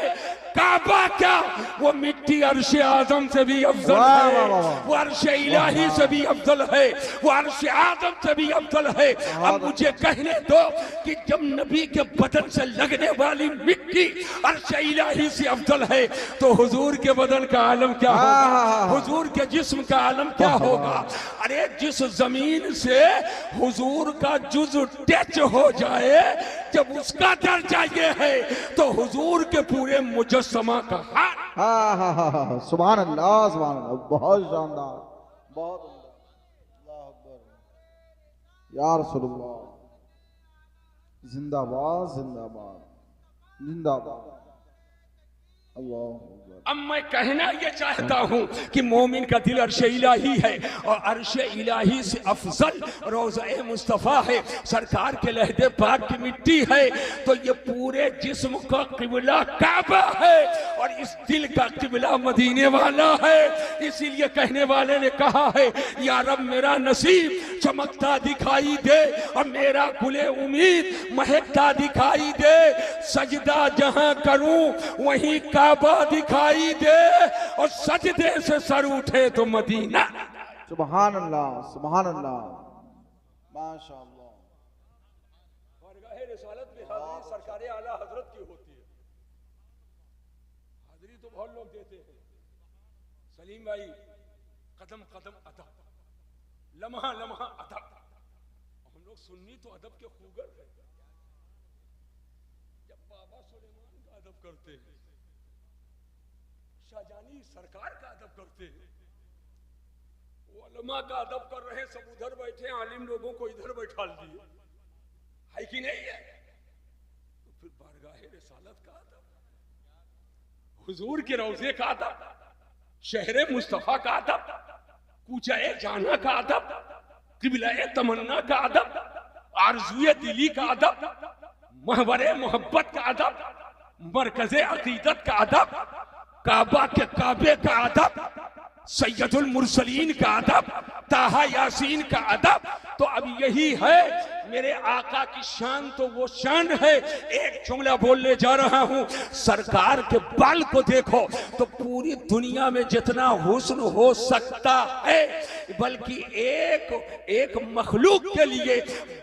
काबा क्या, वो मिट्टी अर्श आदम से भी अफजल है, वो अर्श इलाही से भी अफजल है, वो अर्श आदम से भी अफजल है। अब मुझे कहने दो कि जब नबी के बदन से लगने वाली मिट्टी अर्श इलाही से अफजल है, तो हुजूर के बदन का आलम क्या होगा, हुजूर के जिस्म का आलम क्या होगा। अरे जिस जमीन से हुजूर का जुज़ टच हो जाए, जब उसका दर्जा ये है, तो हुजूर के पूरे मुजस्समा का हाल। सुभान अल्लाह, सुभान अल्लाह। बहुत शानदार, बहुत उम्दा। अल्लाह अकबर, या रसूलुल्लाह। जिंदाबाद जिंदाबाद जिंदाबाद। अल्लाह अकबर। अब मैं कहना ये चाहता हूं कि मोमिन का दिल अर्श इलाही है, और अर्श इलाही से अफजल रोज़ा मुस्तफ़ा है, सरकार के लहदे पाक की मिट्टी है। तो ये पूरे जिस्म का किबला काबा है, और इस दिल का किबला मदीने वाला है। इसीलिए कहने वाले ने कहा है, या रब मेरा नसीब चमकता दिखाई दे, और मेरा गुले उम्मीद महकता दिखाई दे। सजदा जहां करूं वहीं काबा दिखाई दे, और सजदे से सर उठे तो मदीना। सुभान अल्लाह, सुभान अल्लाह, माशाअल्लाह। बारगाह रिसालत में हाज़िरी सरकार आला हजरत की होती है। हाज़िरी तो बहुत लोग देते हैं। सलीम भाई, कदम कदम अदब, लम्हा लम्हा अदब। हम लोग सुन्नी तो अदब के खूगर हैं। जब बाबा सुलेमान का अदब करते हैं, शाहजानी सरकार का अदब करते हैं, वो उलमा का अदब कर रहे हैं, सब उधर बैठे, आलिम लोगों को इधर बैठा दिए, है कि नहीं है? तो फिर बारगाह रिसालत का अदब, हुजूर के रौजे का अदब, शहरे मुस्तफा का अदब, कूचाए जाना का अदब, किबलाए तमन्ना का अदब, आरज़ुए दिली का अदब, महवरे मोहब्बत का अदब, मरकज़े अकीदत का अदब, काबा के काबे का अदब, सैयदुल मुरसलीन का अदब, ताहा यासीन का अदब। तो अब यही है मेरे आका की शान, तो वो शान है। एक जुमला बोलने जा रहा हूं, सरकार के बाल को देखो तो पूरी दुनिया में जितना हुस्न हो सकता है, बल्कि एक मखलूक के लिए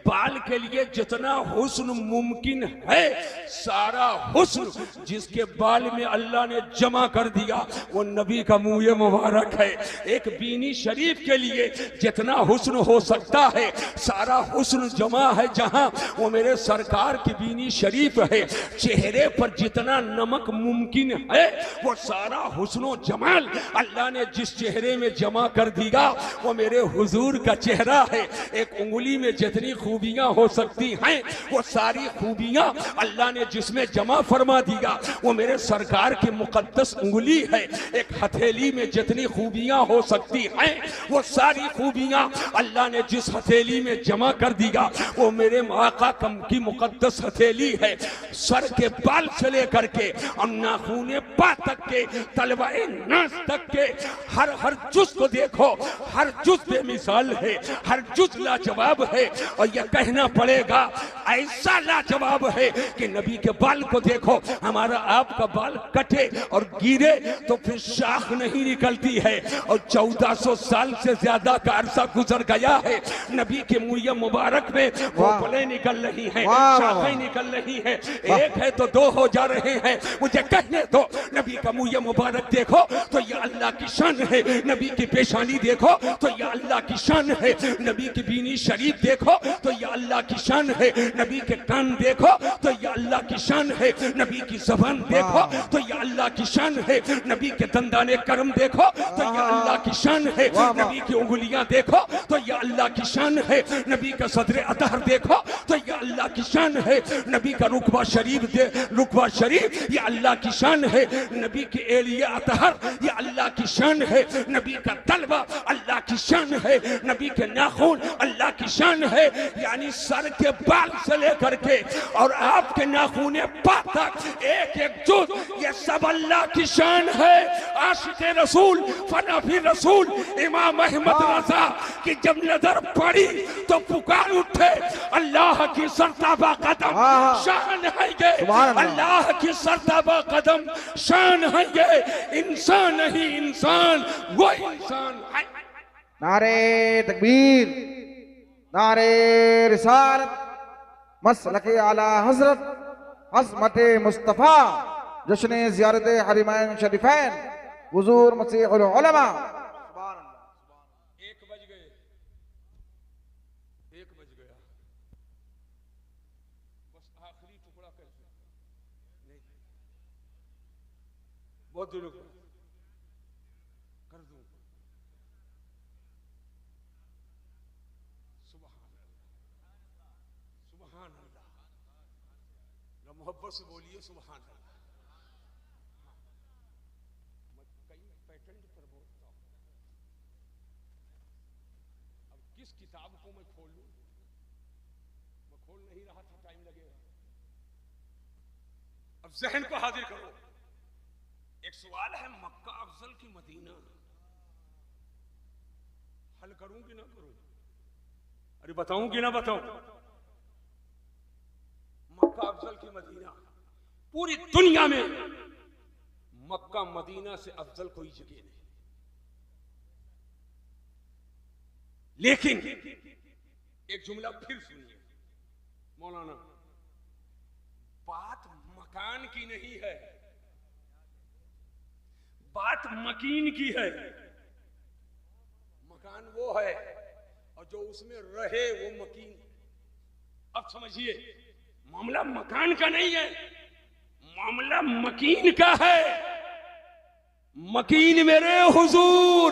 बाल के लिए जितना हुस्न मुमकिन है, सारा हुस्न जिसके बाल में अल्लाह ने जमा कर दिया वो नबी का मुँह मुबारक है। एक बीनी शरीफ के लिए जितना हुस्न हो सकता है, सारा हुस्न जमा है जहां, वो मेरे सरकार की बीनी शरीफ है। चेहरे पर जितना नमक मुमकिन है, वो सारा हुस्न जमाल अल्लाह ने जिस चेहरे में जमा कर दिया वो मेरे हुजूर का चेहरा है। एक उंगली में जितनी खूबियां हो सकती हैं, वो सारी खूबियां अल्लाह ने जिसमें जमा फरमा दिया वो मेरे सरकार की मुकद्दस उंगली है। एक हथेली में जितनी खूबियां हो सकती हैं, वो सारी खूबियां अल्लाह ने जिस हथेली में जमा कर दिया वो मेरे आका की मुकद्दस हथेली है। सर के बाल से लेकर के और नाखूने पा तक के, तलवाए नास तक के, हर जुज को देखो, हर जुज बेमिसाल है, हर जुज लाजवाब है। और यह कहना पड़ेगा ऐसा लाजवाब है कि नबी के बाल को देखो, हमारा आपका बाल कटे और गिरे तो फिर शाख नहीं निकलती है, और 1400 साल से ज्यादा का अरसा गुजर गया है। नबी के मुँह मुबारक में कोपलें निकल रही हैं, शाखें निकल रही हैं, एक है तो दो हो जा रहे हैं। मुझे कहने दो, नबी का मुँह मुबारक देखो तो ये अल्लाह की शान है, नबी की पेशानी देखो तो ये अल्लाह की शान है, नबी की बीनी शरीफ देखो तो ये अल्लाह की शान है, नबी के कान देखो तो ये अल्लाह की शान है, नबी की ज़बान देखो तो ये अल्लाह की शान है, नबी के दंदाने करम देखो तो ये अल्लाह की शान है, नबी की उंगलियां देखो तो ये अल्लाह की शान है, नबी का सदर अतहर देखो तो ये अल्लाह की शान है, नबी का रुकबा शरीफ ये अल्लाह की शान है, नबी के एलिया अतहर ये अल्लाह की शान है, नबी का तलवा अल्लाह की शान है, नबी के नाखून अल्लाह की शान है। यानी सर के बाल से लेकर के और आपके नाखून पा तक एक एक जुज ये सब अल्लाह की शान है। आशिक़े रसूल फनाफी रसूल इमाम अहमद रज़ा की जब नजर पड़ी तो पुकार उठे, अल्लाह की सरताबा कदम शान है ये, अल्लाह की सरताबा कदम शान है ये, इंसान नहीं इंसान वो इंसान है। नारे तकबीर, नारे रिसालत, मसलके आला हजरत अज़मत मुस्तफ़ा, जश्न ज़ियारत हरमैन शरीफैन, हुज़ूर मसीहुल उलमा। 1 बज गए, 1 बज गया, बस आखिरी टुकड़ा करके नहीं, बहुत दिनों को कर दूं। सुभान अल्लाह, मोहब्बत से बोलिए सुभान अल्लाह। मैं कई पैटर्न पर बोलता हूं, अब किस किताब को मैं खोल लूं, मैं खोल नहीं रहा था, टाइम लगेगा। अब जहन को हाजिर करो, एक सवाल है, मक्का अफजल की मदीना, हल करूं कि ना करूं? अरे बताऊं कि ना बताऊं? मक्का अफजल की मदीना, पूरी दुनिया में मक्का मदीना से अफजल कोई जगह नहीं। लेकिन एक जुमला फिर सुनिए मौलाना, बात मकान की नहीं है, बात मकीन की है। मकान वो है और जो उसमें रहे वो मकीन। अब समझिए, मामला मकान का नहीं है, मामला मकीन का है। मकीन मेरे हुजूर,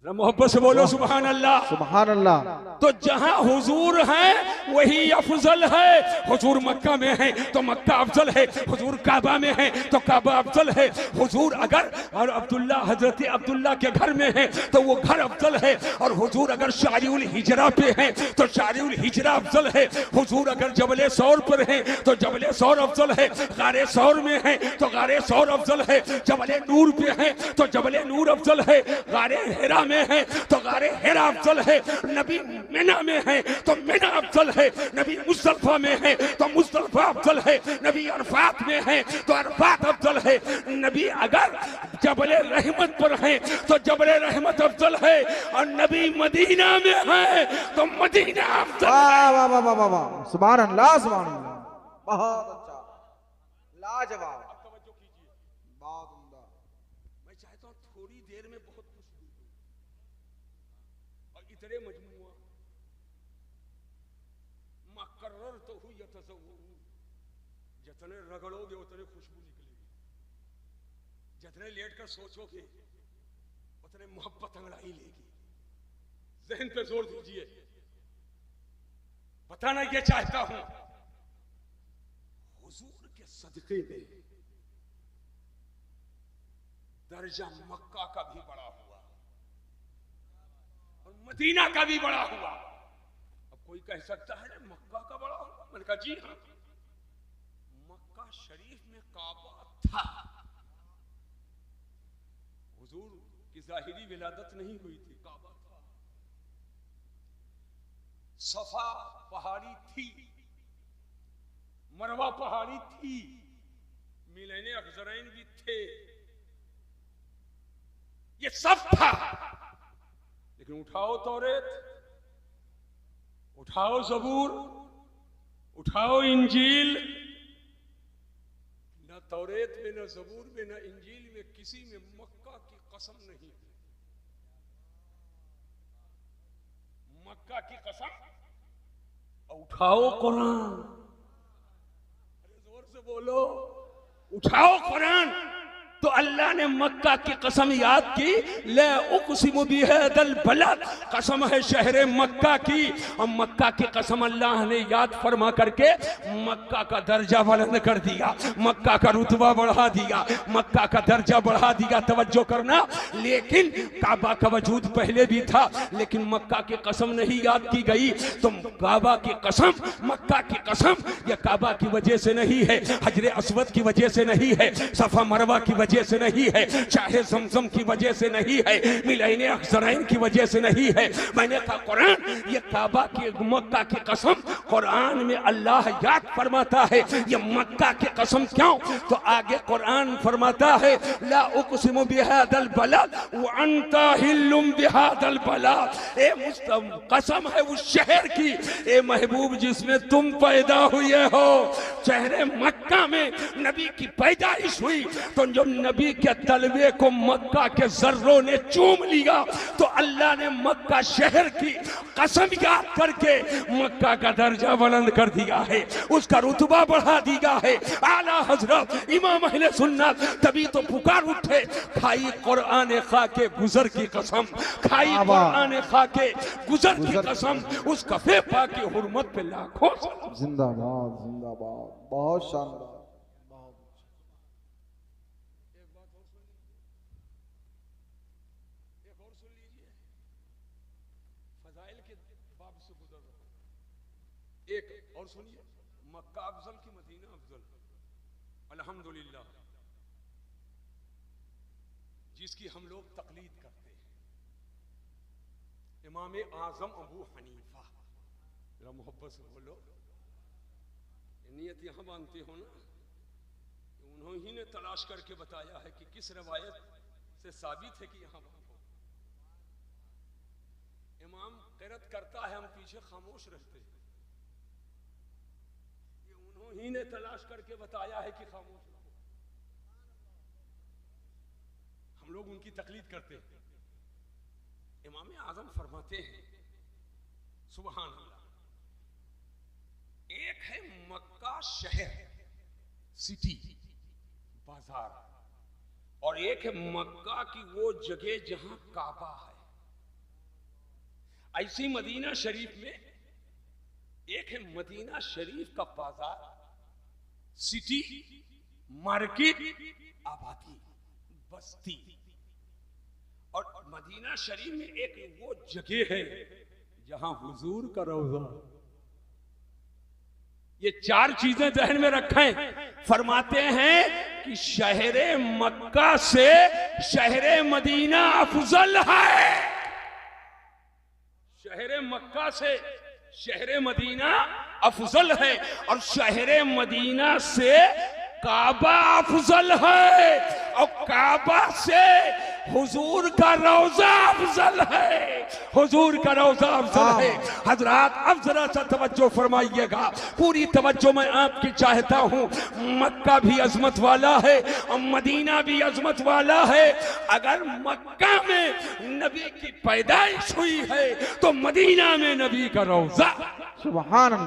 मोहब्बत से बोलो सुभान अल्लाह, सुभान अल्लाह। तो जहां हुजूर है वही अफजल है। हुजूर मक्का में है तो मक्का अफजल है, हुजूर काबा में है तो काबा अफजल है। हुजूर अगर और अब्दुल्ला हजरत अब्दुल्ला के घर में है तो वो घर अफजल है, और हुजूर अगर शारिउल हिजरा पे है तो शारिउल हिजरा अफजल है। हुजूर अगर जबले सौर पर है तो जबले सौर अफजल है, गारे सौर में है तो गारे सौर अफजल है, जबले नूर पे है तो जबले नूर अफजल है, गारे हिरा में है तो गारे हिरा अफजल है, नबी मिना में है तो मिना अफजल है, नबी मुज़दलिफा में है तो मुज़दलिफा अफजल है, नबी अरफात में है तो अरफात अफजल है, नबी अगर जबले रहमत पर है तो जबले रहमत अफजल है, और नबी मदीना में है तो मदीना अफजल है। वाह वाह वाह वाह वाह, सुभान अल्लाह, सुभान अल्लाह, बहुत अच्छा, लाजवाब, तवज्जो कीजिए, बहुत उम्दा। मैं चाहता हूं थोड़ी देर में बहुत कुछ दूं, और इतने मजमुआ मकर्रर तो हुई यतज़व्वू, जितने रगड़ोगे उतने खुशबू निकलेगी, जितने लेट कर सोचोगे उतने मोहब्बत अंगड़ाई लेगी। जहन पे जोर दीजिए, बताना ये चाहता हूं, हुजूर के सदके में दर्जा मक्का का भी बड़ा हुआ और मदीना का भी बड़ा हुआ। अब कोई कह सकता है मक्का का बड़ा हुआ, मैंने कहा जी हाँ, मक्का शरीफ में काबा था, हुजूर की जाहिरी विलादत नहीं हुई थी, काबा था। सफा पहाड़ी थी, मरवा पहाड़ी थी, मिलैन अखजरैन भी थे, ये सब था। लेकिन उठाओ तौरेत, उठाओ ज़बूर, उठाओ इंजील। न तौरेत में, न ज़बूर में, न इंजील में किसी में मक्का की कसम नहीं। मक्का की कसम। उठाओ कुरान, अरे जोर से बोलो, उठाओ कुरान। तो अल्लाह ने मक्का की कसम याद की, ला उक़सिमु बिहाज़ल बलद, कसम है शहर मक्का की। और मक्का की कसम अल्लाह ने याद फरमा करके मक्का का दर्जा बुलंद कर दिया, मक्का का रुतबा बढ़ा दिया, मक्का का दर्जा बढ़ा दिया। तवज्जो करना, लेकिन काबा का वजूद पहले भी था, लेकिन मक्का की कसम नहीं याद की गई। तो काबा की कसम, मक्का की कसम, यह काबा की वजह से नहीं है, हजरे अस्वद की वजह से नहीं है, सफा मरवा की वजह से नहीं है, चाहे ज़मज़म की वजह से नहीं है, मिलैने अख्ज़रैन की वजह से नहीं है। मैंने कहा कुरान, ये काबा की, मक्का की कसम कुरान में अल्लाह याद फरमाता है। ये मक्का की कसम क्यों? तो आगे कुरान फरमाता है, ला उक़सिमु बिहाज़ल बलद व अंता हिल्लुम बिहाज़ल बलद। कसम है उस शहर की, ए महबूब, जिसमें तुम पैदा हुए हो। शहर मक्का में नबी की पैदाइश हुई, तो जब नबी के तलवे को मक्का के जर्रों ने चूम लिया, तो अल्लाह ने मक्का शहर की कसम याद करके मक्का का दर्जा बुलंद कर दिया है, उसका रुतबा बढ़ा दिया है। आला हजरत इमाम अहले सुन्नत तभी तो पुकार उठे, खाई कुरान खा के गुजर की कसम, खाई कुरान खा के गुजर की कसम, उस कफे पा की हुर्मत पे लाखों जिंदाबाद जिंदाबाद। बहुत शानदार। एक और सुनिए, मक्का अफजल की मदीना अफजल। अल्हम्दुलिल्लाह, जिसकी हम लोग तकलीद करते हैं, इमाम आजम अबू हनीफा। जरा मोहब्बत से बोलो, नियत यहां बांधते हो ना, उन्होंने ने तलाश करके बताया है कि किस रवायत से साबित है कि यहां बांधो। इमाम क़िरात करता है, हम पीछे खामोश रहते हैं। उन्होंने ने तलाश करके बताया है कि खामोश रहो। हम लोग उनकी तकलीद करते हैं। इमाम आजम फरमाते हैं, सुभान अल्लाह, एक है मक्का शहर, सिटी, बाजार, और एक है मक्का की वो जगह जहां काबा है। ऐसी मदीना शरीफ में एक है मदीना शरीफ का बाजार, सिटी, मार्केट, आबादी, बस्ती, और मदीना शरीफ में एक वो जगह है जहां हुजूर का रोजा। ये चार चीजें ज़हन में रखें। फरमाते हैं कि शहर मक्का से शहर मदीना अफजल है। शहर मक्का से शहर मदीना अफजल है, और शहर मदीना से काबा अफजल है, और काबा से हुजूर का रोजा अफजल है। हुजूर का रोजा अफजल है। हजरात, अब जरा सा तवज्जो फरमाइएगा, पूरी तवज्जो मैं आपकी चाहता हूँ। मक्का भी अजमत वाला है और मदीना भी अजमत वाला है। अगर मक्का में नबी की पैदाइश हुई है, तो मदीना में नबी का रोजा। सुभान अल्लाह।